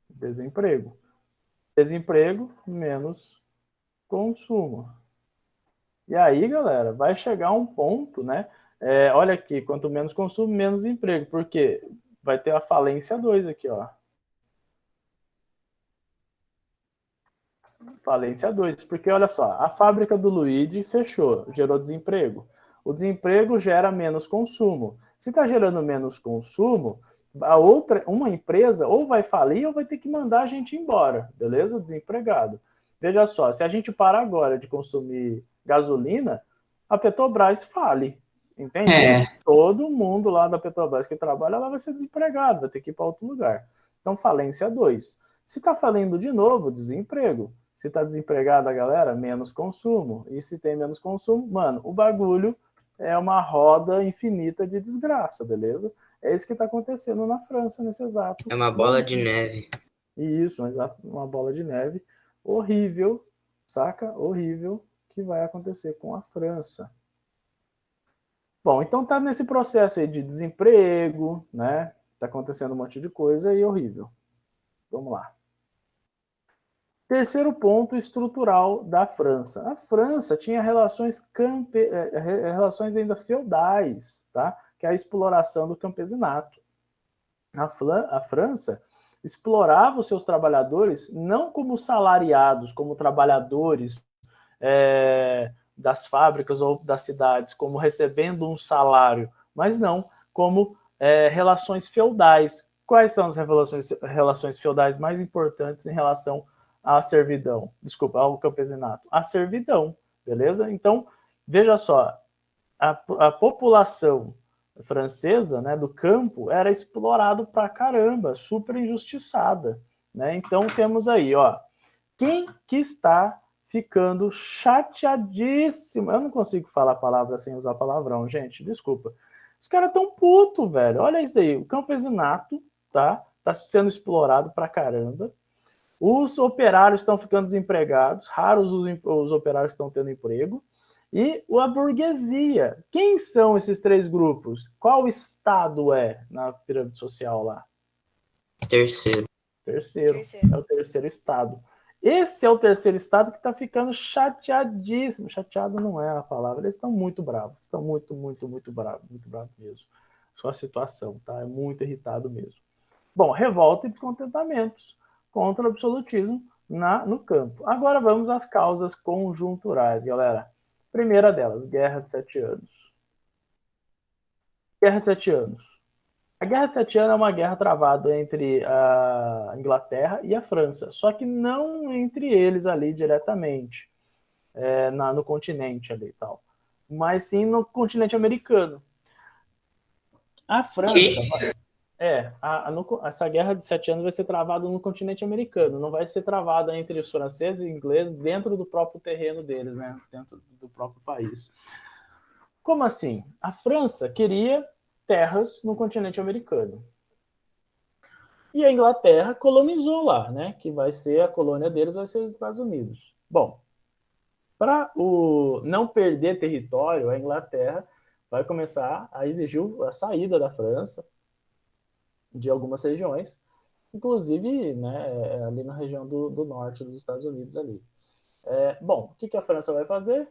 Desemprego. Desemprego, menos consumo. E aí, galera, vai chegar um ponto, né? Olha aqui, quanto menos consumo, menos emprego. Por quê? Vai ter a falência 2 aqui, ó. Falência 2, porque olha só, a fábrica do Luigi fechou, gerou desemprego. O desemprego gera menos consumo. Se está gerando menos consumo, uma empresa ou vai falir ou vai ter que mandar a gente embora, beleza? Desempregado. Veja só, se a gente parar agora de consumir gasolina, a Petrobras fale, entende? Todo mundo lá da Petrobras que trabalha, ela vai ser desempregado, vai ter que ir para outro lugar. Então, falência 2. Se está falindo de novo, desemprego. Se está desempregada a galera, menos consumo. E se tem menos consumo, mano, o bagulho é uma roda infinita de desgraça, beleza? É isso que está acontecendo na França nesse exato. É uma bola de neve. Isso, uma bola de neve horrível, saca? Horrível que vai acontecer com a França. Bom, então tá nesse processo aí de desemprego, né? Tá acontecendo um monte de coisa e horrível. Vamos lá. Terceiro ponto estrutural da França. A França tinha relações ainda feudais, tá? Que é a exploração do campesinato. A França explorava os seus trabalhadores não como salariados, como trabalhadores das fábricas ou das cidades, como recebendo um salário, mas não como relações feudais. Quais são as relações feudais mais importantes em relação à servidão? Desculpa, ao campesinato. A servidão, beleza? Então, veja só, a população francesa, né, do campo, era explorado pra caramba, super injustiçada, né? Então, temos aí, ó, quem que está ficando chateadíssimo? Eu não consigo falar a palavra sem usar palavrão, gente, desculpa. Os caras tão putos, velho. Olha isso aí, o campesinato, tá sendo explorado pra caramba. Os operários estão ficando desempregados, raros os operários estão tendo emprego. E a burguesia. Quem são esses 3 grupos? Qual estado é na pirâmide social lá? Terceiro. É o terceiro estado. Esse é o terceiro estado que está ficando chateadíssimo. Chateado não é a palavra. Eles estão muito bravos. Estão muito, muito, muito bravos. Muito bravos mesmo. Só a situação, tá? É muito irritado mesmo. Bom, revolta e descontentamentos. contra o absolutismo no campo. Agora vamos às causas conjunturais, galera. Primeira delas, Guerra de 7 Anos. Guerra de 7 Anos. A Guerra de 7 Anos é uma guerra travada entre a Inglaterra e a França, só que não entre eles ali diretamente, no continente ali e tal, mas sim no continente americano. A França... essa guerra de 7 anos vai ser travada no continente americano, não vai ser travada entre os franceses e ingleses dentro do próprio terreno deles, né? Dentro do próprio país. Como assim? A França queria terras no continente americano. E a Inglaterra colonizou lá, né? Que vai ser a colônia deles, vai ser os Estados Unidos. Bom, para não perder território, a Inglaterra vai começar a exigir a saída da França de algumas regiões, inclusive, né, ali na região do norte dos Estados Unidos ali. Bom, o que a França vai fazer?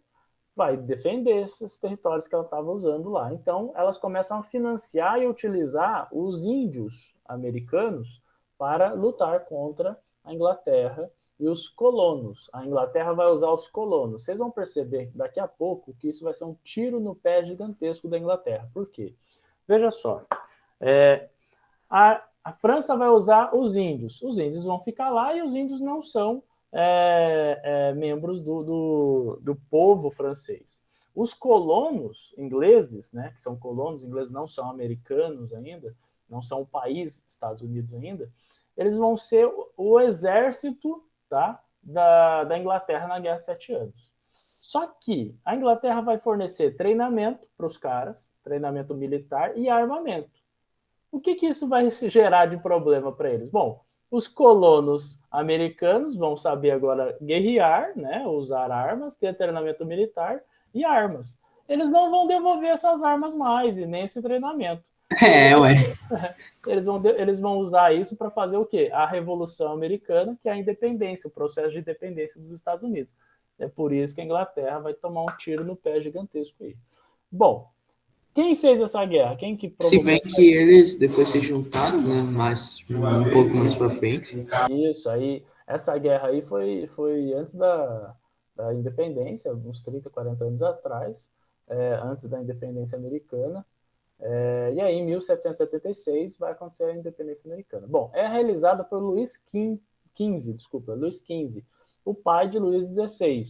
Vai defender esses territórios que ela estava usando lá. Então, elas começam a financiar e utilizar os índios americanos para lutar contra a Inglaterra e os colonos. A Inglaterra vai usar os colonos. Vocês vão perceber daqui a pouco que isso vai ser um tiro no pé gigantesco da Inglaterra. Por quê? Veja só. A França vai usar os índios. Os índios vão ficar lá e os índios não são membros do povo francês. Os colonos ingleses, né, que são colonos ingleses, não são americanos ainda, não são o país Estados Unidos ainda, eles vão ser o exército, tá, da Inglaterra na Guerra de 7 Anos. Só que a Inglaterra vai fornecer treinamento para os caras, treinamento militar e armamento. O que isso vai gerar de problema para eles? Bom, os colonos americanos vão saber agora guerrear, né, usar armas, ter treinamento militar e armas. Eles não vão devolver essas armas mais e nem esse treinamento. Eles vão usar isso para fazer o quê? A Revolução Americana, que é a independência, o processo de independência dos Estados Unidos. É por isso que a Inglaterra vai tomar um tiro no pé gigantesco aí. Bom, quem fez essa guerra? Quem que provocou? Se bem que eles depois se juntaram, né? Mas um pouco mais para frente. Isso, aí essa guerra aí foi antes da independência, uns 30, 40 anos atrás, antes da independência americana. E aí, em 1776, vai acontecer a independência americana. Bom, é realizada por Luís XV, o pai de Luís XVI,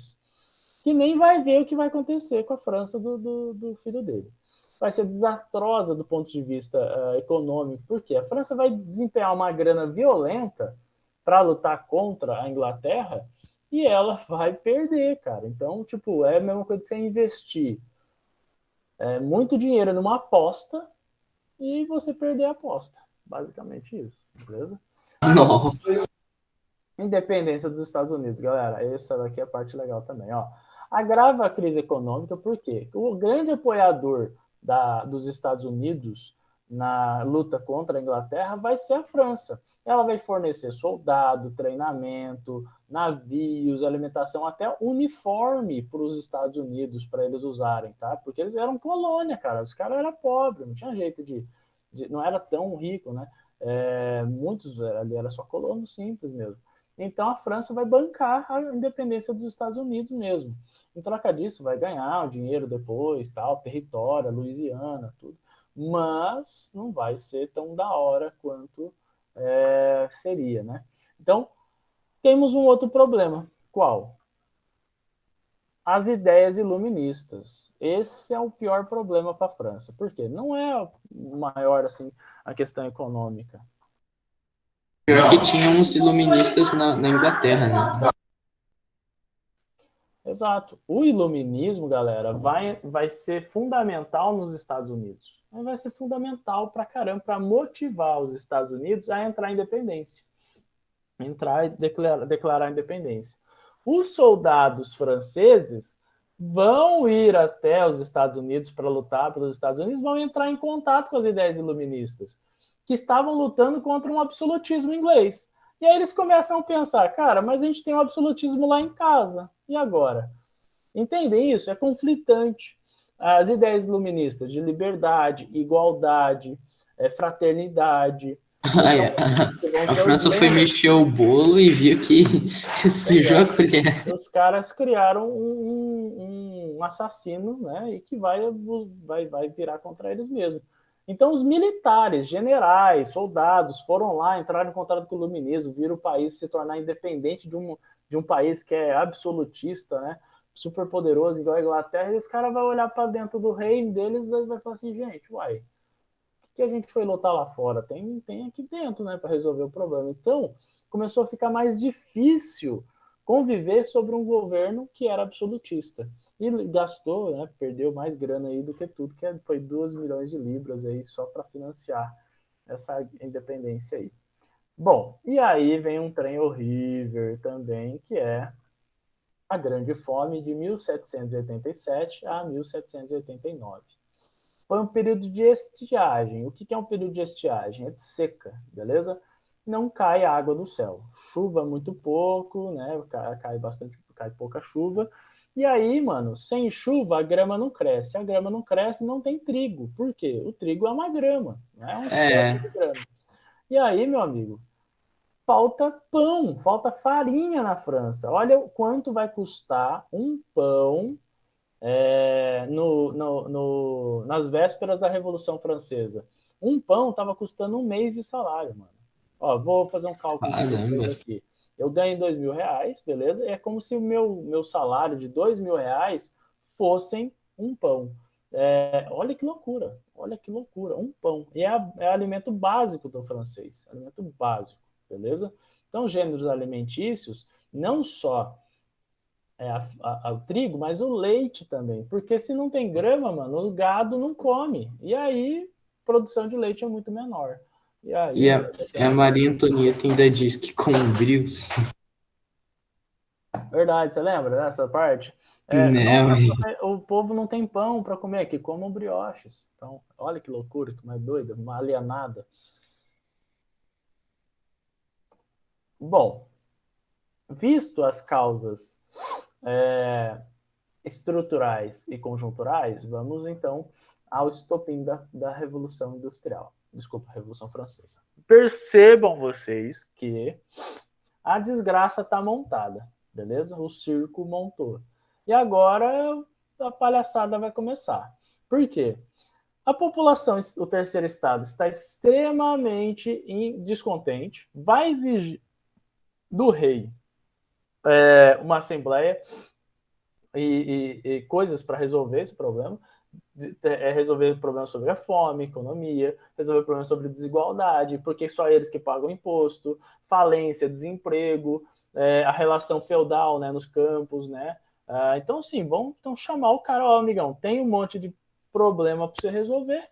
que nem vai ver o que vai acontecer com a França do filho dele. Vai ser desastrosa do ponto de vista econômico, porque a França vai desempenhar uma grana violenta para lutar contra a Inglaterra e ela vai perder, cara. Então, tipo, é a mesma coisa de você investir muito dinheiro numa aposta e você perder a aposta. Basicamente isso, beleza? Não. Independência dos Estados Unidos, galera. Essa daqui é a parte legal também, ó. Agrava a crise econômica porque o grande apoiador dos Estados Unidos na luta contra a Inglaterra vai ser a França. Ela vai fornecer soldado, treinamento, navios, alimentação, até uniforme para os Estados Unidos, para eles usarem, tá? Porque eles eram colônia, cara. Os caras eram pobres, não tinha jeito não era tão rico, né? Muitos ali era só colono simples mesmo. Então a França vai bancar a independência dos Estados Unidos mesmo. Em troca disso, vai ganhar o dinheiro depois, tal, território, Louisiana, tudo. Mas não vai ser tão da hora quanto seria, né? Então, temos um outro problema. Qual? As ideias iluministas. Esse é o pior problema para a França. Por quê? Não é maior assim a questão econômica. Porque tinha uns iluministas na Inglaterra, né? Exato. O iluminismo, galera, vai ser fundamental nos Estados Unidos. Vai ser fundamental pra caramba para motivar os Estados Unidos a entrar em independência. Entrar e declarar a independência. Os soldados franceses vão ir até os Estados Unidos para lutar pelos Estados Unidos, vão entrar em contato com as ideias iluministas, que estavam lutando contra um absolutismo inglês. E aí eles começam a pensar, cara, mas a gente tem um absolutismo lá em casa. E agora? Entendem isso? É conflitante. As ideias iluministas de liberdade, igualdade, fraternidade, Ah, é. que vão A ser França os foi membros. mexer o bolo e viu que sujou a colher. Os caras criaram um assassino, né? E que vai virar contra eles mesmos. Então, os militares, generais, soldados foram lá, entraram em contato com o iluminismo, viram o país se tornar independente de um país que é absolutista, né? Super poderoso, igual a Inglaterra, e os caras vão olhar para dentro do reino deles e vai falar assim, gente, uai, o que a gente foi lutar lá fora? Tem aqui dentro, né, para resolver o problema. Então, começou a ficar mais difícil conviver sobre um governo que era absolutista. E gastou, né, perdeu mais grana aí do que tudo, que foi 2 milhões de libras aí só para financiar essa independência aí. Bom, e aí vem um trem horrível também, que é a Grande Fome de 1787 a 1789. Foi um período de estiagem. O que é um período de estiagem? É de seca, beleza? Não cai água do céu. Chuva muito pouco, né? Cai pouca chuva. E aí, mano, sem chuva a grama não cresce. A grama não cresce, não tem trigo. Por quê? O trigo é uma grama, né? É uma espécie de grama. E aí, meu amigo, falta pão, falta farinha na França. Olha o quanto vai custar um pão nas vésperas da Revolução Francesa. Um pão estava custando 1 mês de salário, mano. Ó, vou fazer um cálculo aqui. Eu ganho R$2.000, beleza? É como se o meu salário de R$2.000 fossem um pão. Olha que loucura, um pão. E é alimento básico do francês, alimento básico, beleza? Então, gêneros alimentícios, não só o trigo, mas o leite também. Porque se não tem grama, mano, o gado não come. E aí, produção de leite é muito menor. E aí, a Maria Antonieta ainda diz que com brios. Verdade, você lembra dessa parte? O povo não tem pão para comer, que comam brioches. Então, olha que loucura, que mais doida, uma alienada. Bom, visto as causas estruturais e conjunturais, vamos então ao estopim da Revolução Industrial. Desculpa, Revolução Francesa. Percebam vocês que a desgraça está montada, beleza? O circo montou. E agora a palhaçada vai começar. Por quê? A população, o terceiro estado, está extremamente descontente, vai exigir do rei uma assembleia e coisas para resolver esse problema, resolver problemas sobre a fome, economia, resolver problemas sobre desigualdade, porque só eles que pagam imposto, falência, desemprego, a relação feudal, né, nos campos, né? Então, assim, vamos chamar o cara, ó, amigão, tem um monte de problema para você resolver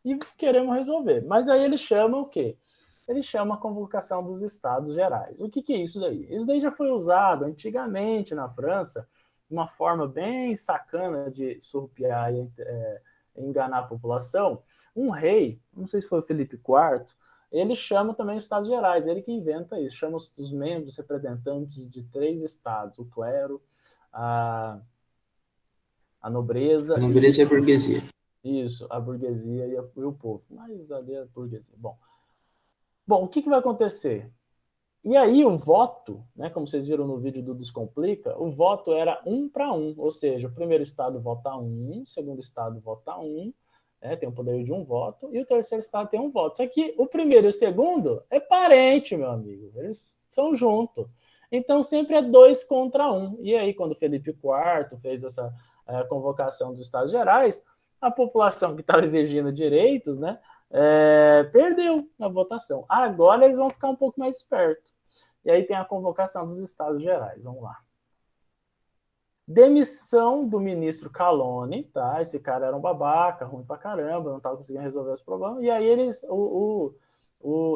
e queremos resolver. Mas aí ele chama o quê? Ele chama a convocação dos Estados Gerais. O que é isso daí? Isso daí já foi usado antigamente na França, uma forma bem sacana de surrupiar e enganar a população. Um rei, não sei se foi o Felipe IV, ele chama também os Estados Gerais, ele que inventa isso, chama os membros representantes de 3 estados, o clero, a nobreza... A nobreza e a burguesia. Isso, a burguesia e o povo. Mas ali é a burguesia. Bom, o que vai acontecer? E aí o voto, né, como vocês viram no vídeo do Descomplica, o voto era 1 para 1, ou seja, o primeiro estado vota 1, o segundo estado vota 1, né, tem o poder de 1 voto, e o terceiro estado tem 1 voto. Só que o primeiro e o segundo é parente, meu amigo, eles são juntos. Então sempre é 2 contra 1. E aí quando Felipe IV fez essa convocação dos Estados Gerais, a população que estava exigindo direitos, né, perdeu a votação. Agora eles vão ficar um pouco mais espertos. E aí tem a convocação dos Estados Gerais. Vamos lá. Demissão do ministro Calonne, tá? Esse cara era um babaca, ruim pra caramba, não estava conseguindo resolver os problemas. E aí eles,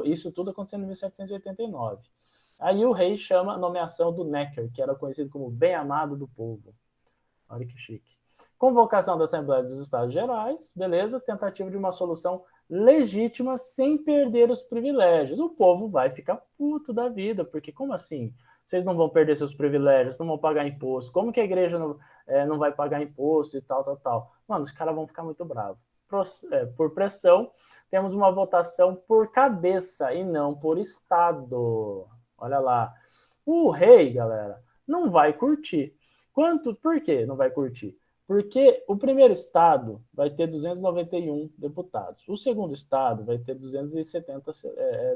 isso tudo aconteceu em 1789. Aí o rei chama a nomeação do Necker, que era conhecido como bem amado do povo. Olha que chique. Convocação da Assembleia dos Estados Gerais, beleza? Tentativa de uma solução legítima sem perder os privilégios. O povo vai ficar puto da vida, porque como assim? Vocês não vão perder seus privilégios, não vão pagar imposto. Como que a igreja não vai pagar imposto e tal? Mano, os caras vão ficar muito bravos. por pressão, temos uma votação por cabeça e não por estado. Olha lá. O rei, galera, não vai curtir. Por que não vai curtir? Porque o primeiro estado vai ter 291 deputados. O segundo estado vai ter 270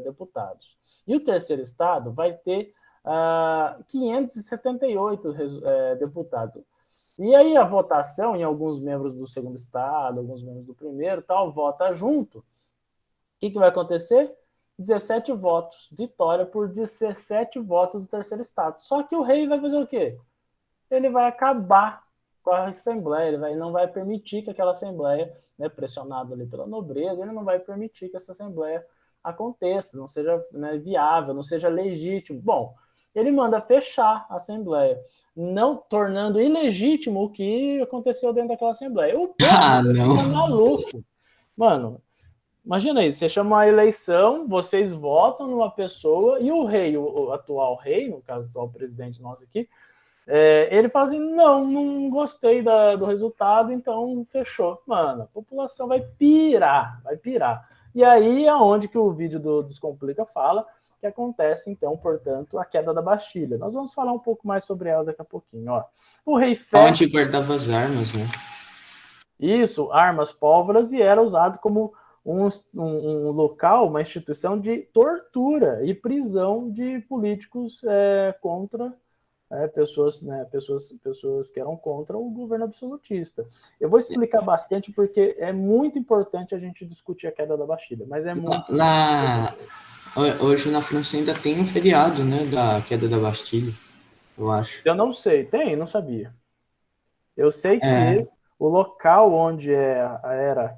deputados. E o terceiro estado vai ter 578 deputados. E aí a votação em alguns membros do segundo estado, alguns membros do primeiro, tal, vota junto. O que vai acontecer? 17 votos. Vitória por 17 votos do terceiro estado. Só que o rei vai fazer o quê? Ele vai acabar com a Assembleia, ele não vai permitir que aquela Assembleia, né, pressionado ali pela nobreza, ele não vai permitir que essa Assembleia aconteça, não seja, né, viável, não seja legítimo. Bom, ele manda fechar a Assembleia, não tornando ilegítimo o que aconteceu dentro daquela Assembleia. O povo não. é maluco. Mano, imagina isso, você chama uma eleição, vocês votam numa pessoa e o rei, o atual rei, no caso, o atual presidente nosso aqui, ele fala assim, não gostei do resultado, então fechou. Mano, a população vai pirar. E aí é onde que o vídeo do Descomplica fala que acontece, então, portanto, a queda da Bastilha. Nós vamos falar um pouco mais sobre ela daqui a pouquinho. Ó. O rei fecha... Onde guardava as armas, né? Isso, armas, pólvoras, e era usado como um local, uma instituição de tortura e prisão de políticos contra... pessoas que eram contra o governo absolutista. Eu vou explicar bastante porque é muito importante a gente discutir a queda da Bastilha, mas é muito... Hoje na França ainda tem um feriado, né, da queda da Bastilha, eu acho. Eu não sei, não sabia. Eu sei que o local onde era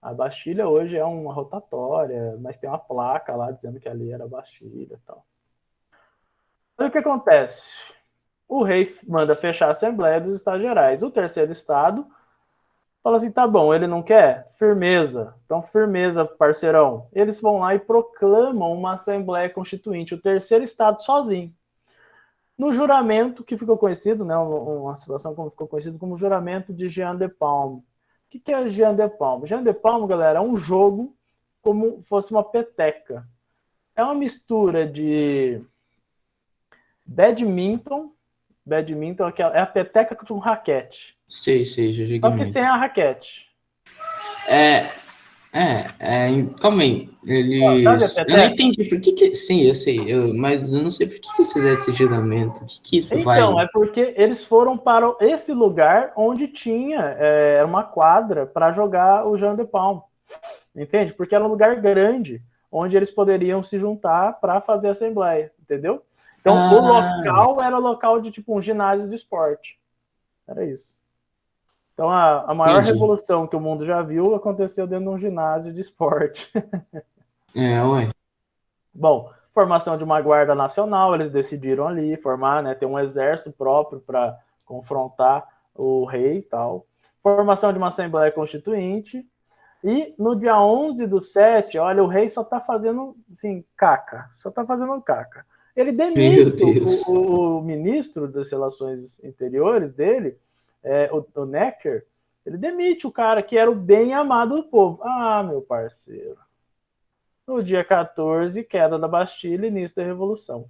a Bastilha hoje é uma rotatória, mas tem uma placa lá dizendo que ali era a Bastilha e tal. Olha o que acontece. O rei manda fechar a Assembleia dos Estados Gerais. O terceiro estado fala assim, tá bom, ele não quer? Firmeza. Então, firmeza, parceirão. Eles vão lá e proclamam uma Assembleia Constituinte, o terceiro estado sozinho. No juramento, que ficou conhecido, né, uma situação que ficou conhecida como juramento de Jean de Palme. O que é Jean de Palme? Jean de Palme, galera, é um jogo como fosse uma peteca. É uma mistura de... Badminton é a peteca com um raquete. Sei, já joguei Só que muito. sem a raquete. Calma aí. Eu não entendi por que... Sim, eu sei, mas eu não sei por que eles fizeram esse juramento. O que isso vai... Então, é porque eles foram para esse lugar onde tinha uma quadra para jogar o Jean de Palme. Entende? Porque era um lugar grande, onde eles poderiam se juntar para fazer a assembleia. Entendeu? Então, o local era o local de tipo um ginásio de esporte. Era isso. Então, a maior revolução que o mundo já viu aconteceu dentro de um ginásio de esporte. Ué. Bom, formação de uma guarda nacional, eles decidiram ali formar, né, ter um exército próprio para confrontar o rei e tal. Formação de uma Assembleia Constituinte. E no dia 11/7, olha, o rei só está fazendo, assim, caca. Só está fazendo caca. Ele demite o ministro das Relações Interiores dele, o Necker, ele demite o cara que era o bem amado do povo. Ah, meu parceiro. No dia 14, queda da Bastilha, início da Revolução.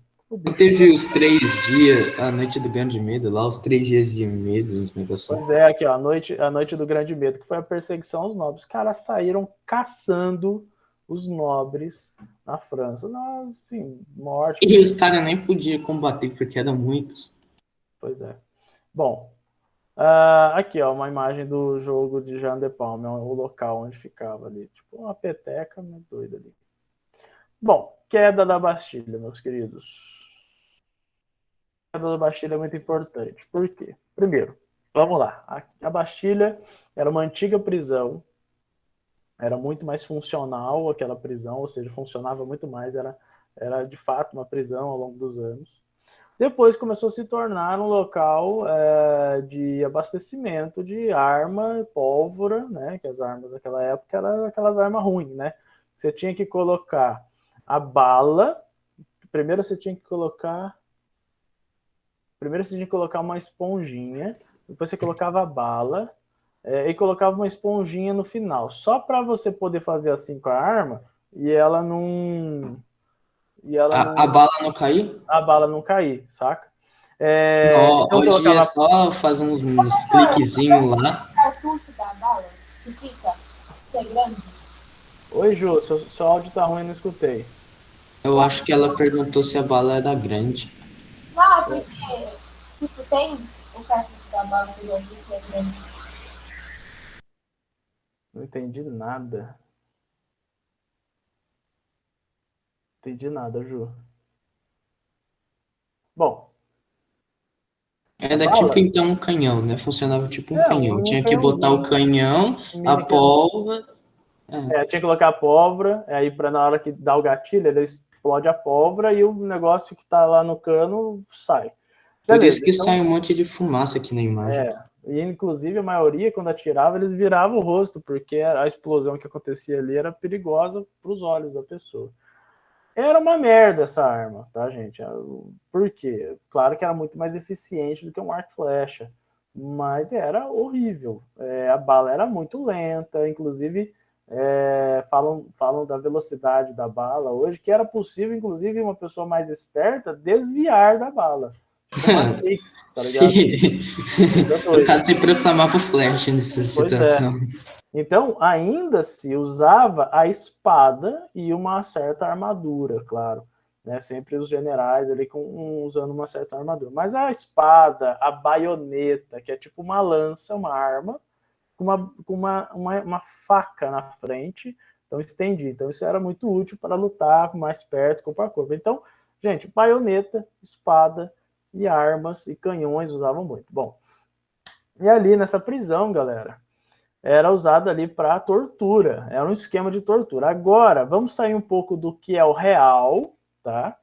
Teve os 3 dias, a noite do grande medo lá, os 3 dias de medo, uns negócios. Pois é, aqui, ó, a noite do grande medo, que foi a perseguição aos nobres. Os caras saíram caçando os nobres na França. Assim, morte. E os caras nem podiam combater porque eram muitos. Pois é. Bom, aqui, ó, uma imagem do jogo de Jean de Palme, o local onde ficava ali. Tipo, uma peteca muito doida ali. Bom, queda da Bastilha, meus queridos. A queda da Bastilha é muito importante. Por quê? Primeiro, vamos lá. A Bastilha era uma antiga prisão. Era muito mais funcional aquela prisão, ou seja, funcionava muito mais, era de fato uma prisão ao longo dos anos. Depois começou a se tornar um local de abastecimento de arma, pólvora, né? Que as armas naquela época eram aquelas armas ruins, né? Você tinha que colocar a bala. Primeiro você tinha que colocar uma esponjinha, depois você colocava a bala, e colocava uma esponjinha no final, só para você poder fazer assim com a arma e ela não... A bala não caiu? A bala não cair, saca? Então hoje é só fazer uns cliquezinhos lá. É o pulso da bala que fica, que é grande. Oi, Ju, seu áudio tá ruim, eu não escutei. Eu acho que ela perguntou se a bala era grande. Não, é porque, tipo, tem o cartucho da bala que é grande. Não entendi nada. Entendi nada, Ju. Bom. Era tipo então um canhão, né? Funcionava tipo um canhão. Tinha que botar o canhão, a pólvora. Tinha que colocar a pólvora, aí para na hora que dá o gatilho, ele explode a pólvora e o negócio que tá lá no cano sai. Por isso que sai um monte de fumaça aqui na imagem. E inclusive a maioria, quando atirava, eles viravam o rosto, porque a explosão que acontecia ali era perigosa para os olhos da pessoa. Era uma merda essa arma, tá, gente? Por quê? Claro que era muito mais eficiente do que um arco e flecha, mas era horrível. A bala era muito lenta, inclusive falam da velocidade da bala hoje, que era possível, inclusive, uma pessoa mais esperta desviar da bala. Tipo Matrix, tá ligado? Sim. O cara se proclamava o Flash nessa situação. Então, ainda se usava a espada e uma certa armadura, claro. Né? Sempre os generais ali usando uma certa armadura. Mas a espada, a baioneta, que é tipo uma lança, uma arma, com uma faca na frente, então estendido. Então isso era muito útil para lutar mais perto, corpo a corpo. Então, gente, baioneta, espada e armas e canhões usavam muito. Bom, e ali nessa prisão, galera, era usado ali para tortura, era um esquema de tortura. Agora, vamos sair um pouco do que é o real, tá?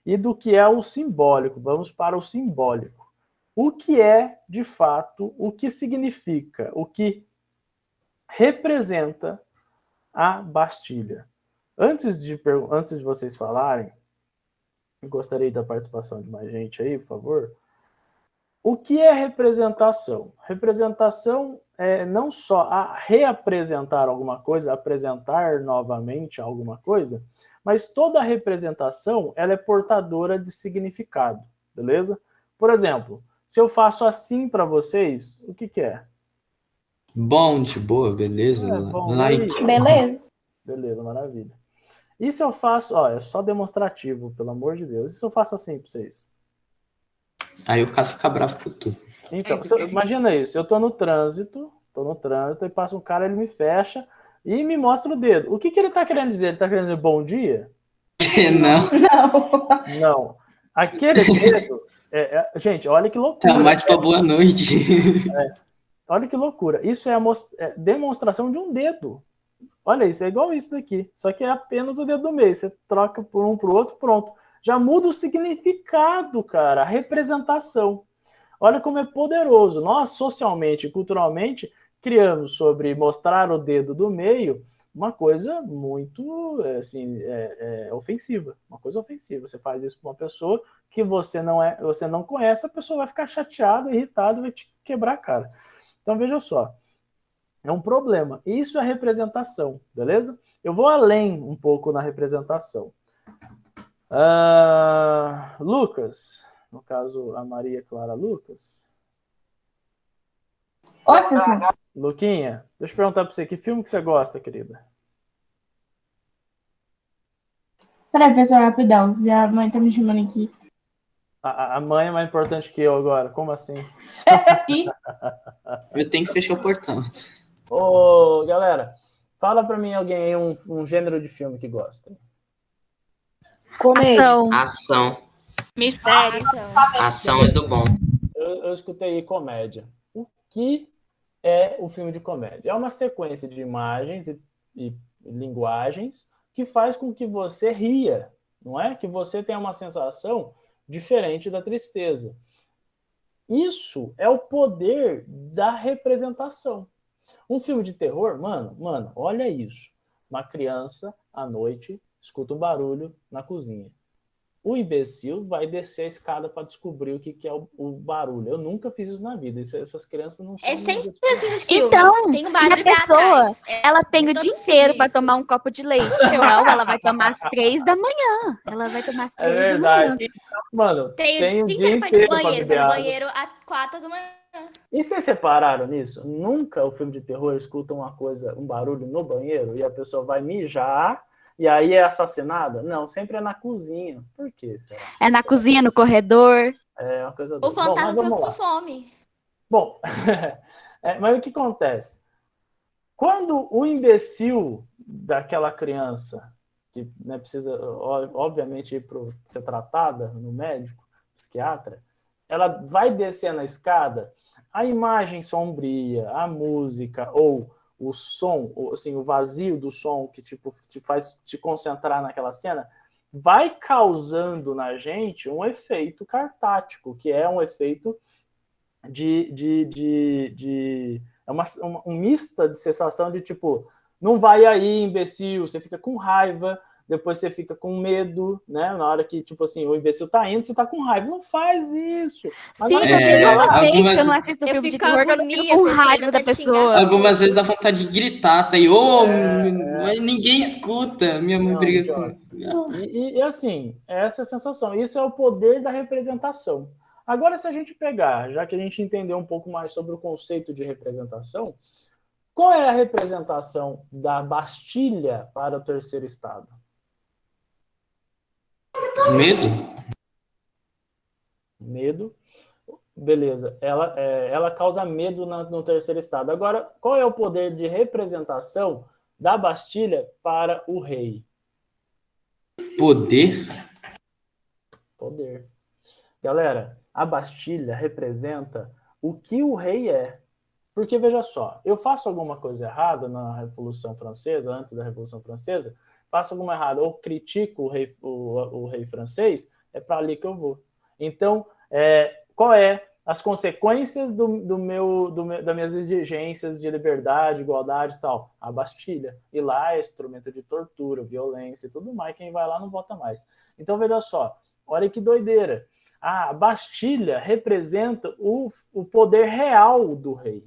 E do que é o simbólico. Vamos para o simbólico. O que é, de fato, o que significa, o que representa a Bastilha? Antes de vocês falarem, eu gostaria da participação de mais gente aí, por favor. O que é representação? Representação é não só a reapresentar alguma coisa, apresentar novamente alguma coisa, mas toda representação ela é portadora de significado, beleza? Por exemplo, se eu faço assim para vocês, o que é? Bom, de boa, beleza? Light. Beleza. Beleza, maravilha. E se eu faço, é só demonstrativo, pelo amor de Deus. E se eu faço assim para vocês? Aí o cara fica bravo com tudo. Então, imagina isso, eu tô no trânsito e passa um cara, ele me fecha e me mostra o dedo. O que ele tá querendo dizer? Ele tá querendo dizer bom dia? Não. Aquele dedo... gente, olha que loucura. Tá mais pra boa noite. Olha que loucura. Isso é a demonstração de um dedo. Olha isso, é igual isso daqui. Só que é apenas o dedo do meio. Você troca por um pro outro, pronto. Já muda o significado, cara, a representação. Olha como é poderoso. Nós, socialmente e culturalmente, criamos sobre mostrar o dedo do meio uma coisa muito ofensiva. Uma coisa ofensiva. Você faz isso para uma pessoa que você não conhece, a pessoa vai ficar chateada, irritada, vai te quebrar a cara. Então, veja só. É um problema. Isso é representação, beleza? Eu vou além um pouco na representação. Lucas, no caso a Maria Clara Lucas. Oi, professor. Luquinha, deixa eu perguntar pra você, que filme que você gosta, querida? Peraí, professor, rapidão, minha mãe tá me chamando aqui. A mãe é mais importante que eu agora, como assim? Eu tenho que fechar o portão. Ô, galera, fala pra mim alguém aí um gênero de filme que gosta. Comédia. Ação. Mistério. Ação é do bom. Eu escutei comédia. O que é o filme de comédia? É uma sequência de imagens e linguagens que faz com que você ria, não é? Que você tenha uma sensação diferente da tristeza. Isso é o poder da representação. Um filme de terror, mano, olha isso. Uma criança, à noite, escuta um barulho na cozinha. O imbecil vai descer a escada para descobrir o que é o barulho. Eu nunca fiz isso na vida. Essas crianças não são... É sempre assim os filmes. Então, Tem um e barulho a pessoa, atrás. ela tem o todo dia filme inteiro para isso. tomar um copo de leite. Então, ela vai tomar às 3 da manhã. Ela vai tomar às 3 É da manhã. verdade. Mano, Tem o dia inteiro pra ir no banheiro. Vai no banheiro às 4 da manhã. E vocês separaram nisso? Nunca o filme de terror escuta uma coisa, um barulho no banheiro e a pessoa vai mijar e aí é assassinada? Não, sempre é na cozinha. Por quê, será? É na cozinha, no corredor. É uma coisa O doida. Bom, fantasma mas foi vamos com lá. fome. Bom, mas o que acontece? Quando o imbecil daquela criança, que né, precisa, obviamente, ir para ser tratada no médico, psiquiatra, ela vai descer na escada, a imagem sombria, a música ou o som, assim, o vazio do som que tipo, te faz te concentrar naquela cena, vai causando na gente um efeito cartático, que é um efeito é um mista de sensação de tipo, não vai aí, imbecil, você fica com raiva, depois você fica com medo, né? Na hora que, tipo assim, o imbecil tá indo, você tá com raiva. Não faz isso. Mas Sim, lá, vez que eu não assisto filme de terror, eu não fico com raiva da pessoa. Algumas vezes dá vontade de gritar, sair, mas ninguém escuta. Minha mãe briga com... E assim, essa é a sensação. Isso é o poder da representação. Agora, se a gente pegar, já que a gente entendeu um pouco mais sobre o conceito de representação, qual é a representação da Bastilha para o terceiro estado? Medo. Beleza. Ela causa medo no terceiro estado. Agora, qual é o poder de representação da Bastilha para o rei? Poder. Galera, a Bastilha representa o que o rei é. Porque, veja só, eu faço alguma coisa errada na Revolução Francesa, antes da Revolução Francesa, faço alguma errada, ou critico o rei francês, é para ali que eu vou. Então, qual é as consequências das minhas exigências de liberdade, igualdade e tal? A Bastilha. E lá é instrumento de tortura, violência e tudo mais. Quem vai lá não vota mais. Então, veja só, olha que doideira. A Bastilha representa o poder real do rei.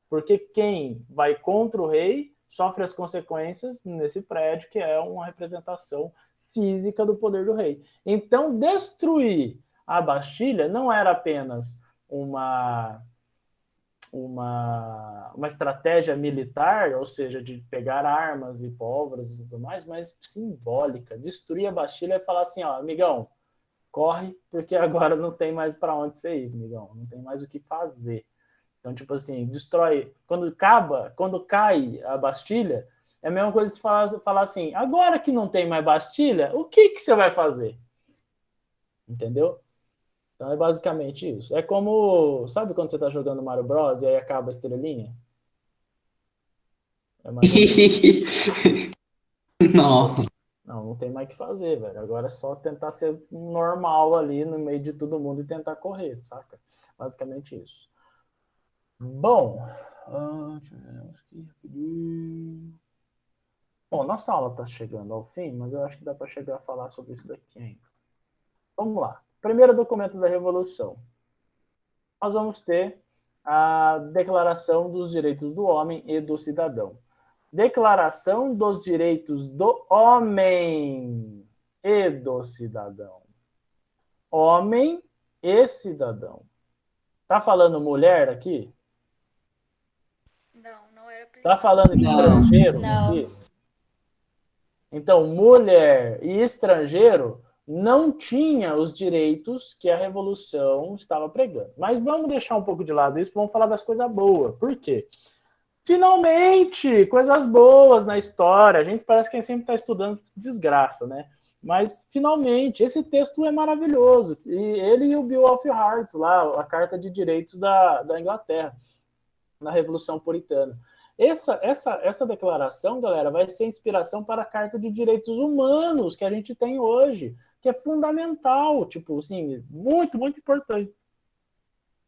Porque quem vai contra o rei sofre as consequências nesse prédio, que é uma representação física do poder do rei. Então, destruir a Bastilha não era apenas uma estratégia militar, ou seja, de pegar armas e pólvoras e tudo mais, mas simbólica. Destruir a Bastilha é falar assim, ó, amigão, corre, porque agora não tem mais para onde você ir, amigão, não tem mais o que fazer. Então, tipo assim, destrói. Quando cai a Bastilha, é a mesma coisa que falar assim, agora que não tem mais Bastilha, o que você vai fazer? Entendeu? Então é basicamente isso. É como, sabe quando você está jogando Mario Bros e aí acaba a estrelinha? É mais Não tem mais o que fazer, velho. Agora é só tentar ser normal ali no meio de todo mundo e tentar correr, saca? Basicamente isso. Bom, deixa eu ver aqui. Bom, nossa aula está chegando ao fim, mas eu acho que dá para chegar a falar sobre isso daqui ainda. Vamos lá. Primeiro documento da Revolução. Nós vamos ter a Declaração dos Direitos do Homem e do Cidadão. Declaração dos Direitos do Homem e do Cidadão. Homem e cidadão. Tá falando mulher aqui? Não era pra... Tá falando de estrangeiro aqui? Então, mulher e estrangeiro não tinha os direitos que a Revolução estava pregando. Mas vamos deixar um pouco de lado isso, vamos falar das coisas boas. Por quê? Finalmente, coisas boas na história. A gente parece que sempre está estudando desgraça, né? Mas, finalmente, esse texto é maravilhoso. E ele e o Bill of Rights, lá, a Carta de Direitos da Inglaterra, na Revolução Puritana. Essa declaração, galera, vai ser inspiração para a Carta de Direitos Humanos que a gente tem hoje, que é fundamental, tipo, assim, muito, muito importante.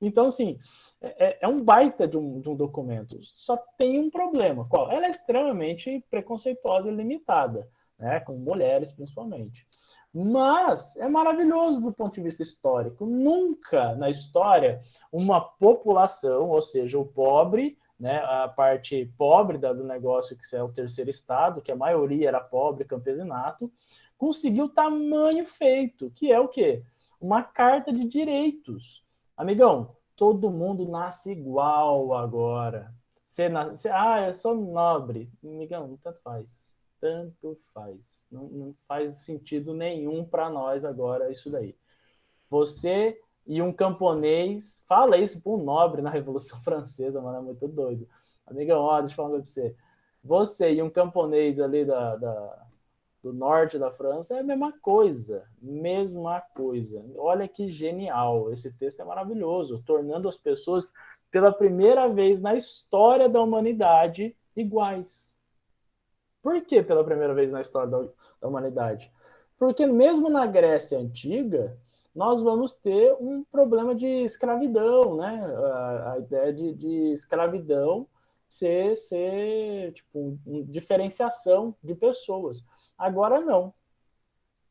Então, assim, é um baita de um documento. Só tem um problema. Qual? Ela é extremamente preconceituosa e limitada, né? Com mulheres, principalmente. Mas é maravilhoso do ponto de vista histórico. Nunca na história uma população, ou seja, o pobre, né, a parte pobre do negócio, que é o terceiro estado, que a maioria era pobre, campesinato, conseguiu tamanho feito, que é o quê? Uma carta de direitos. Amigão, todo mundo nasce igual agora. Eu sou nobre. Amigão, tanto faz. Tanto faz. Não faz sentido nenhum para nós agora isso daí. Você e um camponês, fala isso para um nobre na Revolução Francesa, mano, é muito doido. Amigão, ó, deixa eu falar uma coisa para você. Você e um camponês ali do norte da França é a mesma coisa. Mesma coisa. Olha que genial. Esse texto é maravilhoso, tornando as pessoas, pela primeira vez na história da humanidade, iguais. Por que pela primeira vez na história da humanidade? Porque mesmo na Grécia Antiga, nós vamos ter um problema de escravidão, né? A ideia de escravidão ser tipo, uma diferenciação de pessoas. Agora não.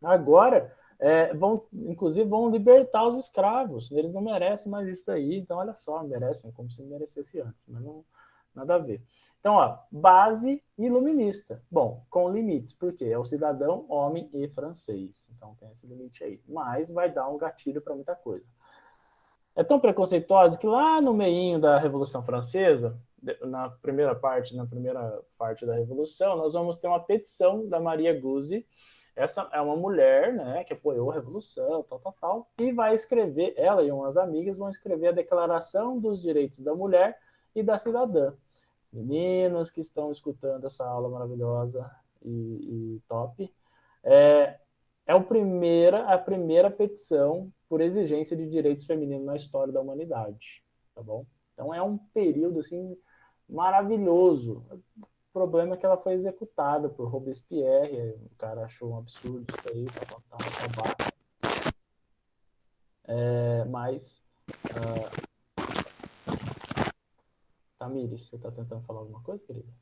Agora, inclusive, vão libertar os escravos. Eles não merecem mais isso daí. Então, olha só, merecem, como se merecesse antes. Mas não, nada a ver. Então, ó, base iluminista. Bom, com limites, porque é o cidadão, homem e francês. Então, tem esse limite aí. Mas vai dar um gatilho para muita coisa. É tão preconceituosa que lá no meinho da Revolução Francesa, na primeira parte da Revolução, nós vamos ter uma petição da Maria Guzzi. Essa é uma mulher, né, que apoiou a Revolução, e vai escrever, ela e umas amigas vão escrever a Declaração dos Direitos da Mulher e da Cidadã. Meninas que estão escutando essa aula maravilhosa e top, a primeira petição por exigência de direitos femininos na história da humanidade, tá bom? Então é um período assim maravilhoso. O problema é que ela foi executada por Robespierre, o cara achou um absurdo isso aí, mas Tamires, você tá tentando falar alguma coisa, querida?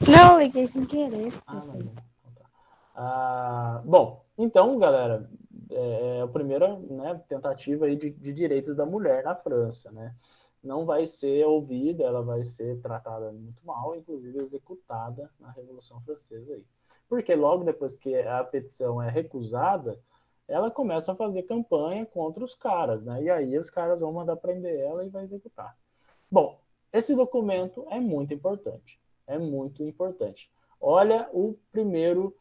Não, liguei sem querer. Bom, então, galera, é a primeira, né, tentativa aí de direitos da mulher na França, né? Não vai ser ouvida, ela vai ser tratada muito mal, inclusive executada na Revolução Francesa aí. Porque logo depois que a petição é recusada, ela começa a fazer campanha contra os caras, né? E aí os caras vão mandar prender ela e vai executar. Bom, esse documento é muito importante. É muito importante. Olha o primeiro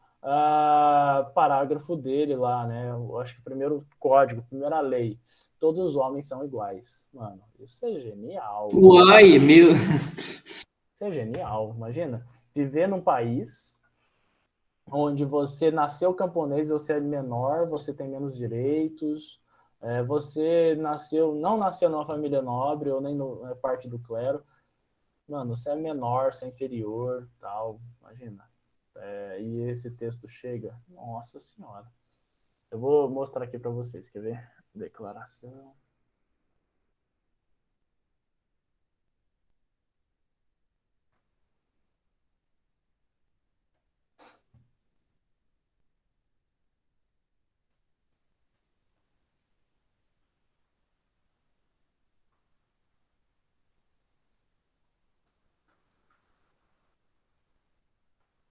parágrafo dele lá, né? Eu acho que o primeiro código, a primeira lei. Todos os homens são iguais. Mano, isso é genial. Uai, meu... Isso é genial. Imagina, viver num país onde você nasceu camponês, você é menor, você tem menos direitos, você não nasceu numa família nobre ou nem parte do clero. Mano, você é menor, você é inferior, tal, imagina. E esse texto chega, nossa senhora. Eu vou mostrar aqui para vocês, quer ver? Declaração.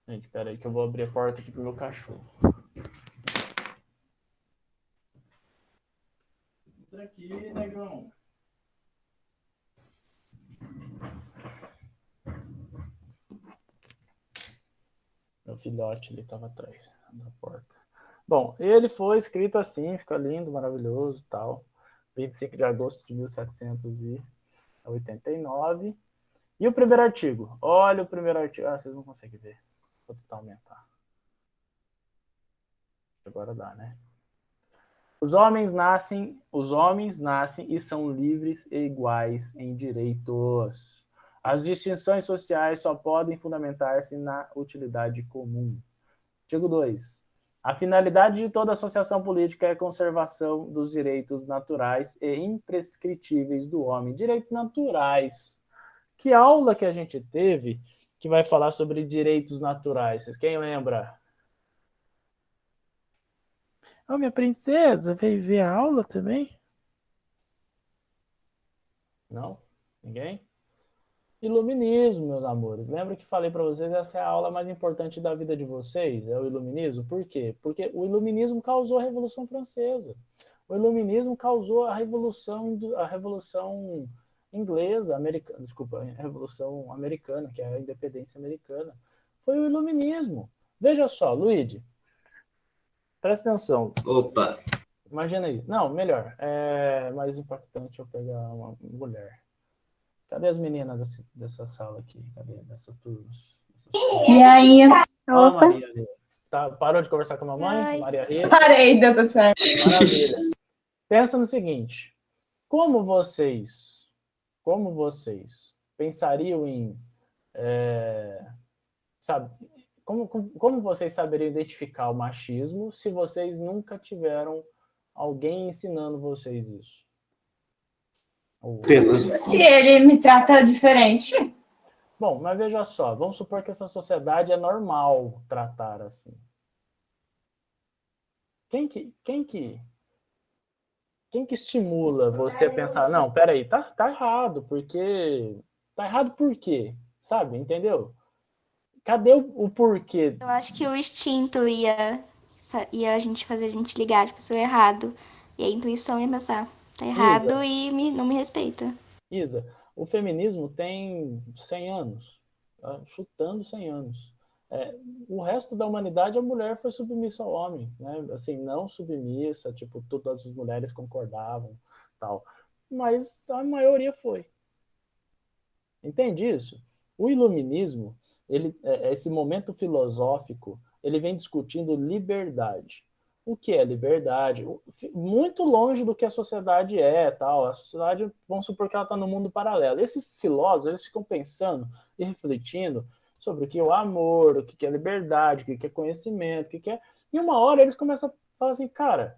Gente, espera aí que eu vou abrir a porta aqui pro meu cachorro. Entra aqui, negão. Meu filhote, ele estava atrás da porta. Bom, ele foi escrito assim, fica lindo, maravilhoso, tal. 25 de agosto de 1789. E o primeiro artigo? Olha o primeiro artigo. Vocês não conseguem ver. Vou tentar aumentar. Agora dá, né? Os homens nascem e são livres e iguais em direitos. As distinções sociais só podem fundamentar-se na utilidade comum. Artigo 2. A finalidade de toda associação política é a conservação dos direitos naturais e imprescritíveis do homem. Direitos naturais. Que aula que a gente teve que vai falar sobre direitos naturais? Quem lembra? Oh, minha princesa, veio ver a aula também? Não? Ninguém? Iluminismo, meus amores. Lembra que falei para vocês, essa é a aula mais importante da vida de vocês, é o iluminismo? Por quê? Porque o iluminismo causou a Revolução Francesa. O iluminismo causou a revolução inglesa, americana, desculpa, a Revolução Americana, que é a independência americana. Foi o iluminismo. Veja só, Luigi, presta atenção. Opa. Imagina aí. Não, melhor. É mais impactante eu pegar uma mulher. Cadê as meninas dessa sala aqui? Cadê? Dessas turmas? E aí? Ah, Maria Rê. Tá, parou de conversar com a mamãe? Maria Rê? Parei, deu tudo certo. Maravilha. Pensa no seguinte. Como vocês pensariam em... sabe, como vocês saberiam identificar o machismo se vocês nunca tiveram alguém ensinando vocês isso? Se ele me trata diferente. Bom, mas veja só, vamos supor que essa sociedade é normal tratar assim. Quem que estimula você a pensar, não, peraí, tá errado, porque... Tá errado por quê? Sabe, entendeu? Cadê o porquê? Eu acho que o instinto ia a gente fazer a gente ligar de pessoa errado. E a intuição ia pensar, tá errado e não me respeita. Isa, o feminismo tem 100 anos, tá? Chutando 100 anos. O resto da humanidade, a mulher foi submissa ao homem, né? Assim, não submissa, tipo, todas as mulheres concordavam, tal. Mas a maioria foi. Entende isso? O iluminismo, esse momento filosófico, ele vem discutindo liberdade. O que é liberdade? Muito longe do que a sociedade tal. A sociedade, vamos supor que ela está no mundo paralelo. Esses filósofos, eles ficam pensando e refletindo sobre o que é o amor, o que é liberdade, o que é conhecimento, o que é... E uma hora eles começam a falar assim, cara,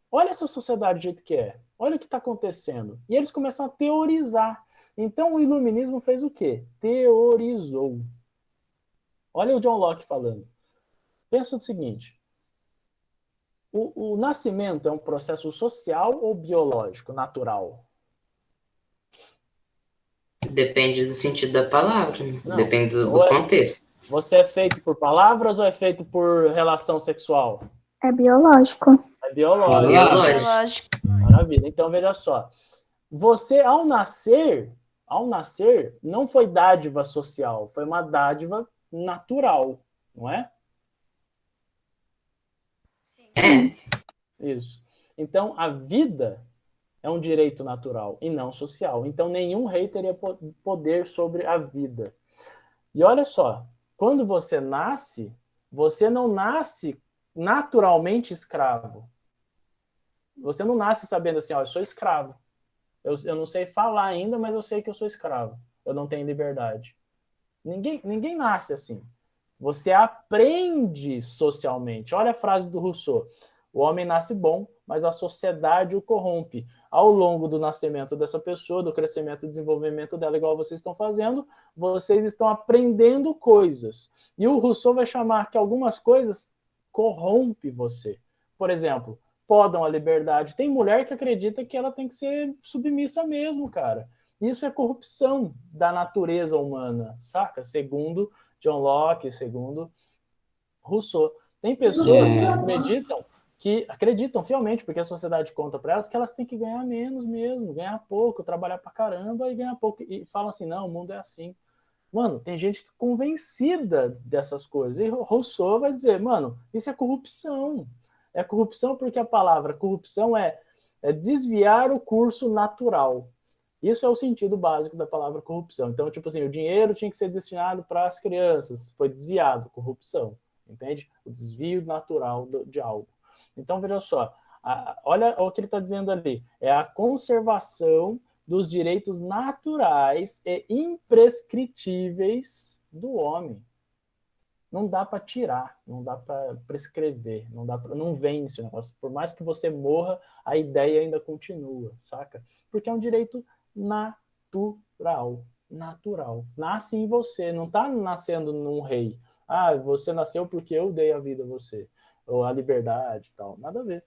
olha essa sociedade do jeito que é. Olha o que está acontecendo. E eles começam a teorizar. Então o iluminismo fez o quê? Teorizou. Olha o John Locke falando. Pensa o seguinte. O nascimento é um processo social ou biológico, natural? Depende do sentido da palavra, né? Não. Depende do contexto. Você é feito por palavras ou é feito por relação sexual? É biológico. É biológico. Biológico. Maravilha. Então, veja só. Você, ao nascer, não foi dádiva social, foi uma dádiva natural, não é? É. Isso. Então, a vida é um direito natural e não social. Então, nenhum rei teria poder sobre a vida. E olha só, quando você não nasce naturalmente escravo. Você não nasce sabendo assim, ó, eu sou escravo. Eu não sei falar ainda, mas eu sei que eu sou escravo. Eu não tenho liberdade. Ninguém nasce assim. Você aprende socialmente. Olha a frase do Rousseau. O homem nasce bom, mas a sociedade o corrompe. Ao longo do nascimento dessa pessoa, do crescimento e desenvolvimento dela, igual vocês estão fazendo, vocês estão aprendendo coisas. E o Rousseau vai chamar que algumas coisas corrompem você. Por exemplo, podam a liberdade. Tem mulher que acredita que ela tem que ser submissa mesmo, cara. Isso é corrupção da natureza humana, saca? Segundo John Locke, segundo Rousseau. Tem pessoas que acreditam fielmente, porque a sociedade conta para elas que elas têm que ganhar menos mesmo, ganhar pouco, trabalhar pra caramba e ganhar pouco. E falam assim, não, o mundo é assim. Mano, tem gente convencida dessas coisas. E Rousseau vai dizer, mano, isso é corrupção. É corrupção porque a palavra corrupção é desviar o curso natural. Isso é o sentido básico da palavra corrupção. Então, tipo assim, o dinheiro tinha que ser destinado para as crianças. Foi desviado, corrupção. Entende? O desvio natural de algo. Então, veja só. Olha o que ele está dizendo ali. É a conservação dos direitos naturais e imprescritíveis do homem. Não dá para tirar, não dá para prescrever, não vence o negócio. Por mais que você morra, a ideia ainda continua, saca? Porque é um direito natural. Nasce em você, não está nascendo num rei. Ah, você nasceu porque eu dei a vida a você. ou a liberdade e tal. Nada a ver.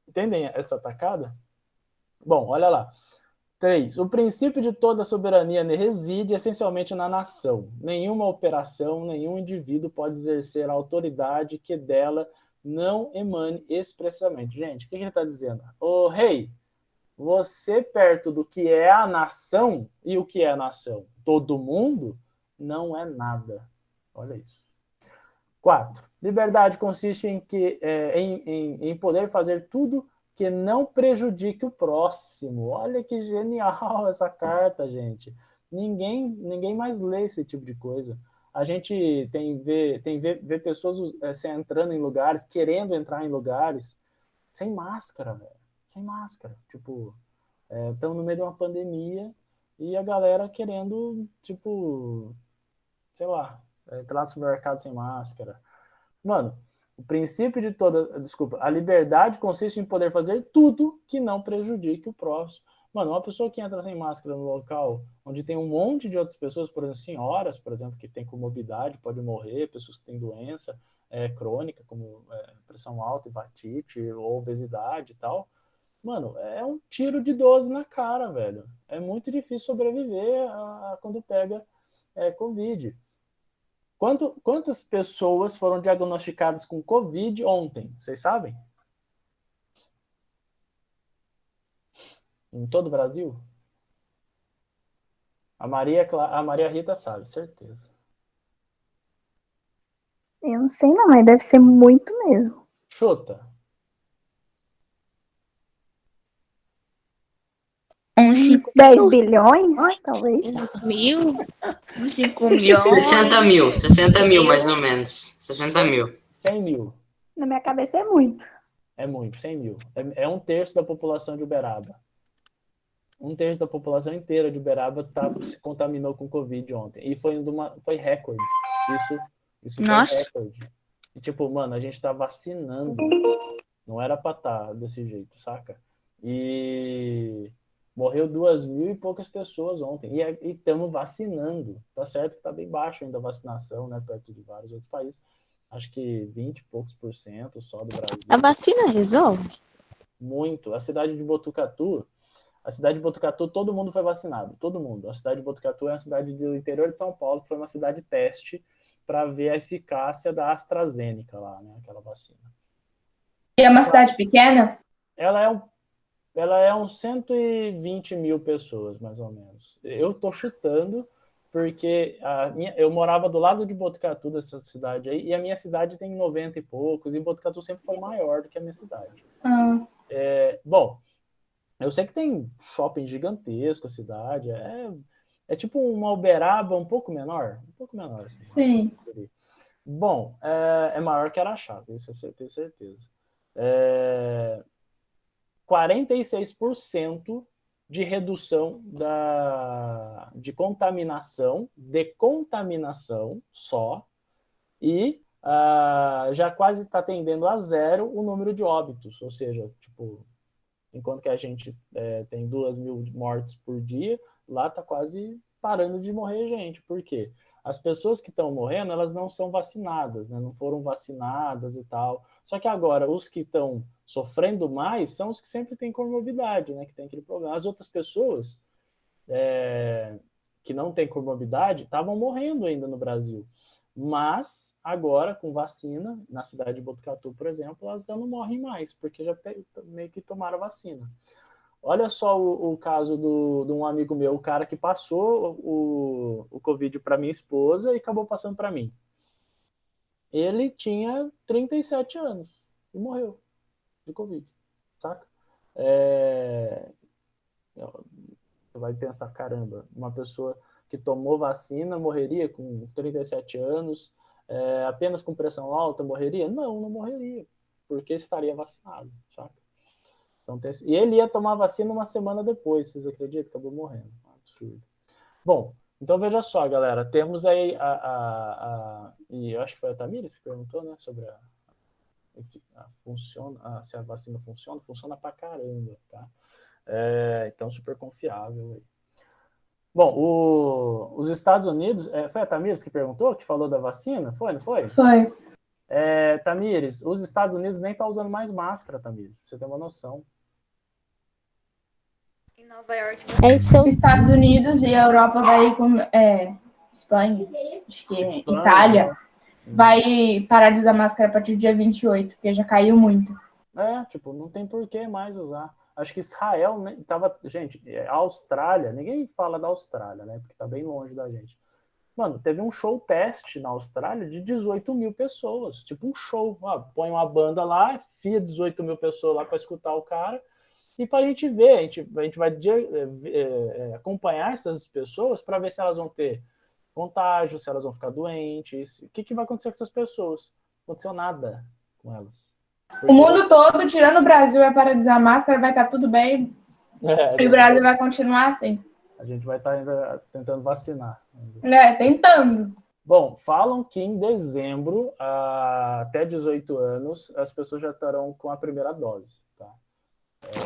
Entendem essa tacada? Bom, olha lá. 3. O princípio de toda soberania reside essencialmente na nação. Nenhuma operação, nenhum indivíduo pode exercer a autoridade que dela não emane expressamente. Gente, o que ele está dizendo? Ô rei, você perto do que é a nação, e o que é a nação? Todo mundo? Não é nada. Olha isso. 4. Liberdade consiste em poder fazer tudo que não prejudique o próximo. Olha que genial essa carta, gente. Ninguém mais lê esse tipo de coisa. A gente vê pessoas se entrando em lugares, querendo entrar em lugares, sem máscara, velho. Sem máscara. Tipo, estão no meio de uma pandemia e a galera querendo, tipo, sei lá, entrar no supermercado sem máscara. Mano, o princípio de toda... Desculpa, a liberdade consiste em poder fazer tudo que não prejudique o próximo. Mano, uma pessoa que entra sem máscara no local onde tem um monte de outras pessoas, por exemplo, senhoras, por exemplo, que tem comorbidade, pode morrer, pessoas que têm doença crônica, como pressão alta, hepatite, ou obesidade e tal. Mano, é um tiro de 12 na cara, velho. É muito difícil sobreviver quando pega Covid. Quantas pessoas foram diagnosticadas com Covid ontem? Vocês sabem? Em todo o Brasil? A Maria Rita sabe, certeza. Eu não sei não, mas deve ser muito mesmo. Chuta. Uns 10 bilhões, talvez. Uns 1.000, uns 5 milhões. 60 mil, mais ou menos. 60 mil. 100 mil. Na minha cabeça é muito. É muito, 100 mil. É 1/3 da população de Uberaba. 1/3 da população inteira de Uberaba se contaminou com Covid ontem. E foi recorde. Isso foi recorde. E tipo, mano, a gente tá vacinando. Não era pra estar desse jeito, saca? E morreu 2.000 e poucas pessoas ontem. E estamos vacinando. Tá certo que tá bem baixo ainda a vacinação, né? Perto de vários outros países. Acho que 20 e poucos % só do Brasil. A vacina resolve? Muito. A cidade de Botucatu, todo mundo foi vacinado. Todo mundo. A cidade de Botucatu é uma cidade do interior de São Paulo, que foi uma cidade teste para ver a eficácia da AstraZeneca lá, né? Aquela vacina. E é uma cidade pequena? Ela é uns 120 mil pessoas, mais ou menos. Eu tô chutando, porque eu morava do lado de Botucatu, dessa cidade aí, e a minha cidade tem 90 e poucos, e Botucatu sempre foi maior do que a minha cidade. Bom, eu sei que tem shopping gigantesco a cidade, é tipo uma Uberaba um pouco menor. Assim, sim. Bom, é maior que Araxá, isso eu tenho certeza. 46% de redução de contaminação só, e já quase está tendendo a zero o número de óbitos, ou seja, tipo, enquanto que a gente tem 2.000 mortes por dia, lá está quase parando de morrer gente. Por quê? As pessoas que estão morrendo, elas não são vacinadas, né? Não foram vacinadas e tal. Só que agora, os que estão sofrendo mais são os que sempre têm comorbidade, né? Que tem aquele problema. As outras pessoas que não têm comorbidade estavam morrendo ainda no Brasil. Mas, agora, com vacina, na cidade de Botucatu, por exemplo, elas já não morrem mais, porque já meio que tomaram a vacina. Olha só o caso de um amigo meu, o cara que passou o Covid para minha esposa e acabou passando para mim. Ele tinha 37 anos e morreu de Covid, saca? Você vai pensar, caramba, uma pessoa que tomou vacina morreria com 37 anos, apenas com pressão alta morreria? Não morreria, porque estaria vacinado, saca? Então, e ele ia tomar vacina uma semana depois, vocês acreditam? Acabou morrendo. Absurdo. Bom, então veja só, galera. Temos aí e eu acho que foi a Tamires que perguntou, né? Sobre se a vacina funciona. Funciona pra caramba, tá? Então, super confiável aí. Bom, os Estados Unidos... foi a Tamires que perguntou, que falou da vacina? Foi, não foi? Foi. Tamires, os Estados Unidos nem tá usando mais máscara, Tamires. Pra você ter uma noção. Em Nova York. Estados Unidos e a Europa vai com Espanha, acho que Espanha, Itália, né? vai parar de usar máscara a partir do dia 28, porque já caiu muito. Tipo, não tem por que mais usar. Acho que Israel tava. Gente, a Austrália, ninguém fala da Austrália, né? Porque tá bem longe da gente. Mano, teve um show teste na Austrália de 18 mil pessoas. Tipo, um show. Põe uma banda lá, fia 18 mil pessoas lá para escutar o cara. E para a gente ver, a gente vai acompanhar essas pessoas para ver se elas vão ter contágio, se elas vão ficar doentes. O que vai acontecer com essas pessoas? Não aconteceu nada com elas. O mundo todo, tirando o Brasil, vai parar de usar máscara, vai estar tudo bem. E o Brasil vai continuar assim. A gente vai estar ainda tentando vacinar. Tentando. Bom, falam que em dezembro, até 18 anos, as pessoas já estarão com a primeira dose. Tá?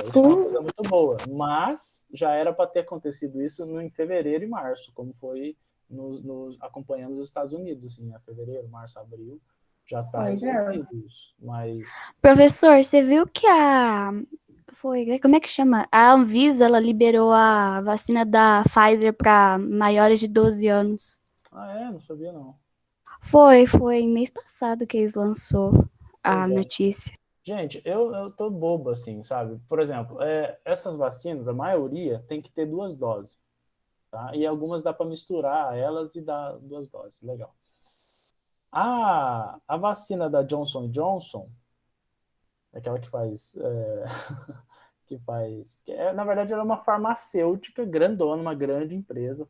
Isso é uma coisa muito boa. Mas já era para ter acontecido isso em fevereiro e março, como foi acompanhando os Estados Unidos. Assim, fevereiro, março, abril, já está resolvido isso. Mas... Professor, você viu que como é que chama? A Anvisa, ela liberou a vacina da Pfizer para maiores de 12 anos. Não sabia não. Foi mês passado que eles lançou a notícia. Gente, eu tô bobo, assim, sabe? Por exemplo, essas vacinas, a maioria tem que ter 2 doses, tá? E algumas dá para misturar elas e dar 2 doses, legal. A vacina da Johnson & Johnson, aquela que faz... na verdade, ela é uma farmacêutica grandona, uma grande empresa,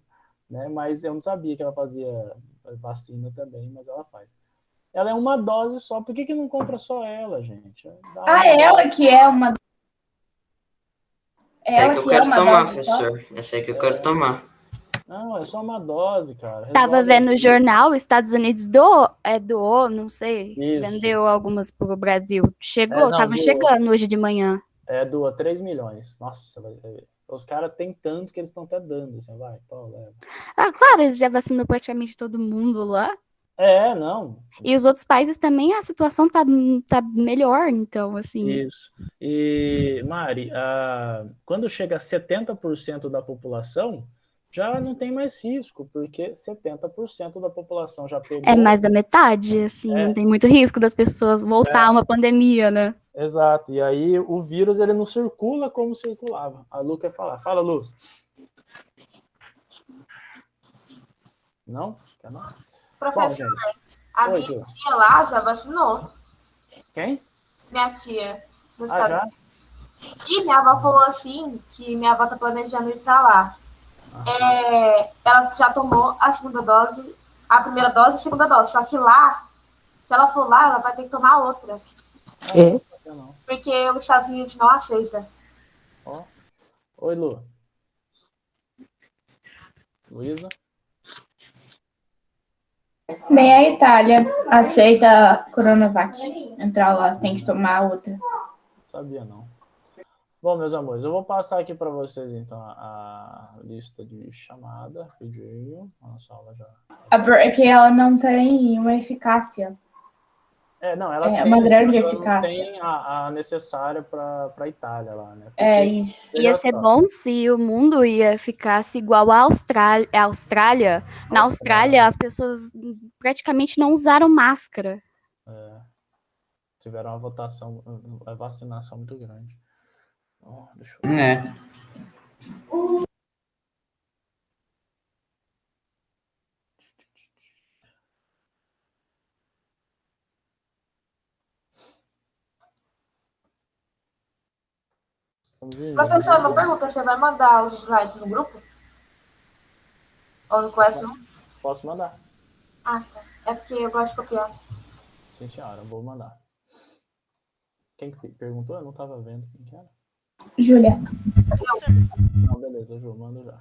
né? Mas eu não sabia que ela fazia vacina também, mas ela faz. Ela é uma dose só, por que não compra só ela, gente? Ela que é uma... Essa que eu quero tomar, professor. Essa aí que eu quero tomar. Não, é só uma dose, cara. Tava vendo no jornal, Estados Unidos doou, não sei, Isso. Vendeu algumas pro Brasil. Tava chegando hoje de manhã. Doa 3 milhões. Nossa, os caras têm tanto que eles estão até dando. Assim, vai, leva. Claro, eles já vacinou praticamente todo mundo lá. Não. E os outros países também, a situação tá melhor, então, assim. Isso. E, Mari, quando chega a 70% da população, já não tem mais risco, porque 70% da população já pegou. É mais da metade, assim, não tem muito risco das pessoas voltar a uma pandemia, né? Exato. E aí o vírus, ele não circula como circulava. A Lu quer falar. Fala, Lu. Não? Quer não? Professor, a minha tia lá já vacinou. Quem? Minha tia. Já? E minha avó falou assim, que minha avó tá planejando ir pra lá. Ela já tomou a segunda dose, a primeira dose e a segunda dose. Só que lá, se ela for lá, ela vai ter que tomar outra. Porque os Estados Unidos não aceitam. Oi, Lu. Luísa? Nem a Itália aceita a Coronavac. Entrar lá, você tem que tomar outra. Sabia não. Bom, meus amores, eu vou passar aqui para vocês, então, a lista de chamada, rapidinho. Nossa aula já... Porque ela não tem uma eficácia. Ela tem uma grande ela eficácia. Não tem a necessária para a Itália lá, né? Isso. Ia ser bom se o mundo ia ficasse igual à Austrália. Na Austrália, as pessoas praticamente não usaram máscara. Tiveram uma vacinação muito grande. Deixa eu... Professor, uma pergunta, você vai mandar os slides no grupo? Ou no Classroom? Posso mandar. Tá. É porque eu gosto de copiar. Sim, senhora, vou mandar. Quem que perguntou? Eu não estava vendo quem que era. Júlia. Não, beleza, Ju, mando já.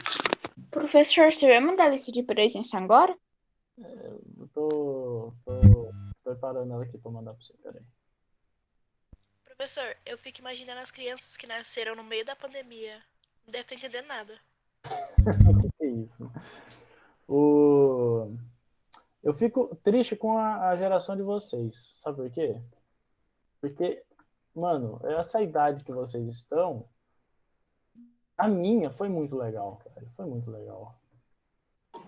Professor, você vai mandar a lista de presença agora? Eu tô preparando ela aqui para mandar para você, peraí. Professor, eu fico imaginando as crianças que nasceram no meio da pandemia. Não deve estar entendendo nada. Que é isso, né? Eu fico triste com a geração de vocês. Sabe por quê? Porque, mano, essa idade que vocês estão, a minha foi muito legal, cara. Foi muito legal.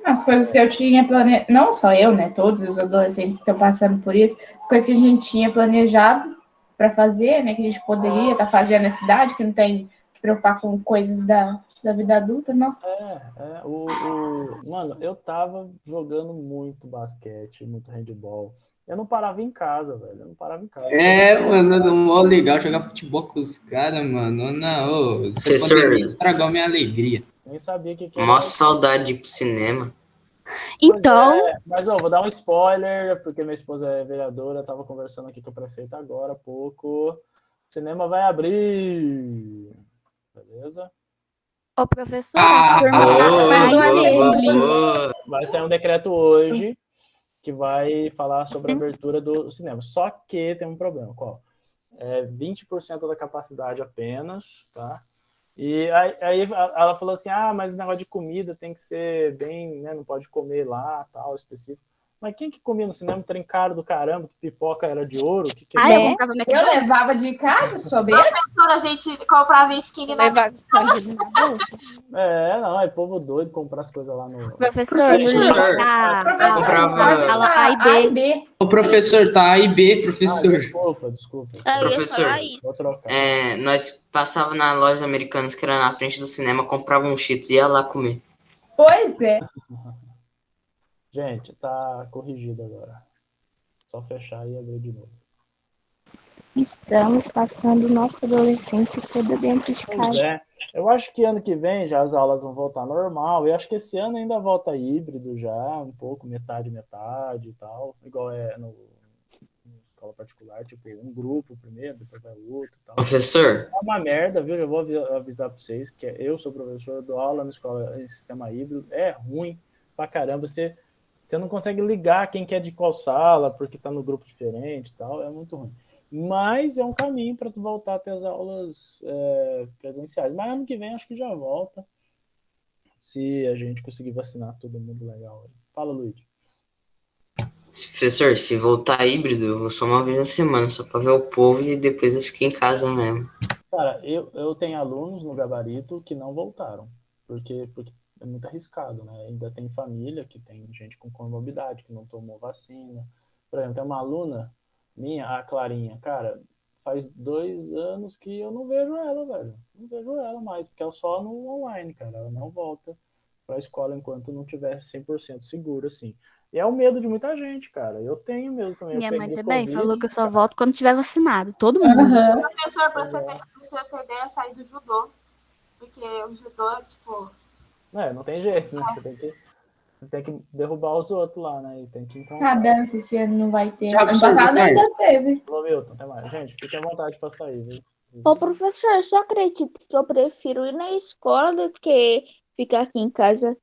As coisas que eu tinha planejado, não só eu, né? Todos os adolescentes estão passando por isso, as coisas que a gente tinha planejado para fazer, né? Que a gente poderia estar fazendo na cidade, que não tem que preocupar com coisas da vida adulta, nossa. Mano, eu tava jogando muito basquete, muito handball. Eu não parava em casa, velho. Eu não parava em casa. Mano, é mó legal jogar futebol com os caras, mano. Não, você poderia estragar a minha alegria. Nem sabia que era. Mó saudade de ir pro cinema. Então. Mas, vou dar um spoiler, porque minha esposa é vereadora, tava conversando aqui com o prefeito agora há pouco. O cinema vai abrir. Beleza? Ô, professor, vai sair um decreto hoje que vai falar sobre a abertura do cinema. Só que tem um problema. Qual? 20% da capacidade apenas, tá? E aí ela falou assim, mas o negócio de comida tem que ser bem, né? Não pode comer lá, tal, específico. Mas quem que comia no cinema um trem caro do caramba, que pipoca era de ouro? Eu levava de casa, sorvete. A gente comprava skinny na bolsa. Não, é povo doido comprar as coisas lá no... Professor, A e B. O professor, tá A e B, professor. Desculpa. Professor, vou trocar. Nós passava na loja Americanas, que era na frente do cinema, comprava um Cheetos e ia lá comer. Pois é. Gente, tá corrigido agora. Só fechar e abrir de novo. Estamos passando nossa adolescência toda dentro de casa. Eu acho que ano que vem já as aulas vão voltar normal. E acho que esse ano ainda volta híbrido já, um pouco, metade e tal. Igual é no escola particular, tipo, um grupo primeiro, depois vai o outro e tal. Professor? É uma merda, viu? Eu vou avisar pra vocês que eu sou professor, eu dou aula na escola em sistema híbrido. É ruim pra caramba. Você não consegue ligar quem quer de qual sala, porque tá no grupo diferente e tal. É muito ruim. Mas é um caminho para voltar a ter as aulas presenciais. Mas ano que vem acho que já volta, se a gente conseguir vacinar todo mundo legal. Fala, Luiz. Professor, se voltar híbrido, eu vou só uma vez na semana, só para ver o povo e depois eu fico em casa mesmo. Cara, eu tenho alunos no gabarito que não voltaram, porque é muito arriscado, né? Ainda tem família que tem gente com comorbidade, que não tomou vacina. Por exemplo, tem uma aluna minha, a Clarinha, cara, faz 2 anos que eu não vejo ela, velho. Não vejo ela mais, porque ela só no online, cara. Ela não volta pra escola enquanto não tiver 100% seguro, assim. E é o medo de muita gente, cara. Eu tenho mesmo também. Minha mãe também falou que eu só volto quando tiver vacinado. Todo mundo. Professor, pra você ter ideia, sair do judô. Porque o judô é, tipo... não tem jeito, né? Você tem que derrubar os outros lá, né? E tem que encontrar. A dança esse ano não vai ter. Ano passado ainda teve. Ô, Milton, até mais. Gente, fique à vontade pra sair, viu? Ô, professor, eu só acredito que eu prefiro ir na escola do que ficar aqui em casa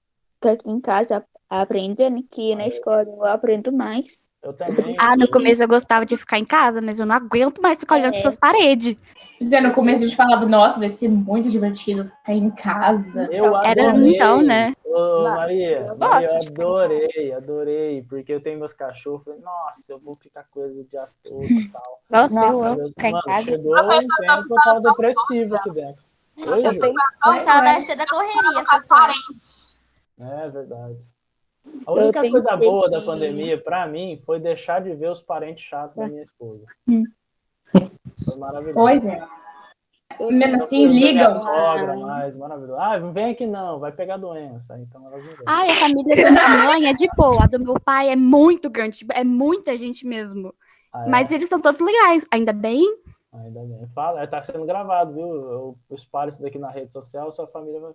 aprendendo, que na escola eu aprendo mais. Eu também. No começo eu gostava de ficar em casa, mas eu não aguento mais ficar olhando essas paredes. No começo a gente falava, nossa, vai ser muito divertido ficar em casa. Eu adorei. Então, né? Ô, Maria, eu adorei, porque eu tenho meus cachorros, falei, nossa, eu vou ficar coisa o dia todo e tal. Nossa, eu amo ficar em casa. Chegou um tempo que eu tava depressivo aqui dentro. Eu tenho saudade da correria, professor. É verdade. A única coisa boa da pandemia, pra mim, foi deixar de ver os parentes chatos da minha esposa. Foi maravilhoso. Pois é. Mesmo assim, ligam. Sogra, mais maravilhoso. Não vem aqui não, vai pegar doença. Então elas não vêm. A família da minha mãe é de boa. A do meu pai é muito grande, é muita gente mesmo. Mas eles são todos legais, ainda bem. Ainda bem. Fala, tá sendo gravado, viu? Eu espalho isso daqui na rede social, sua família vai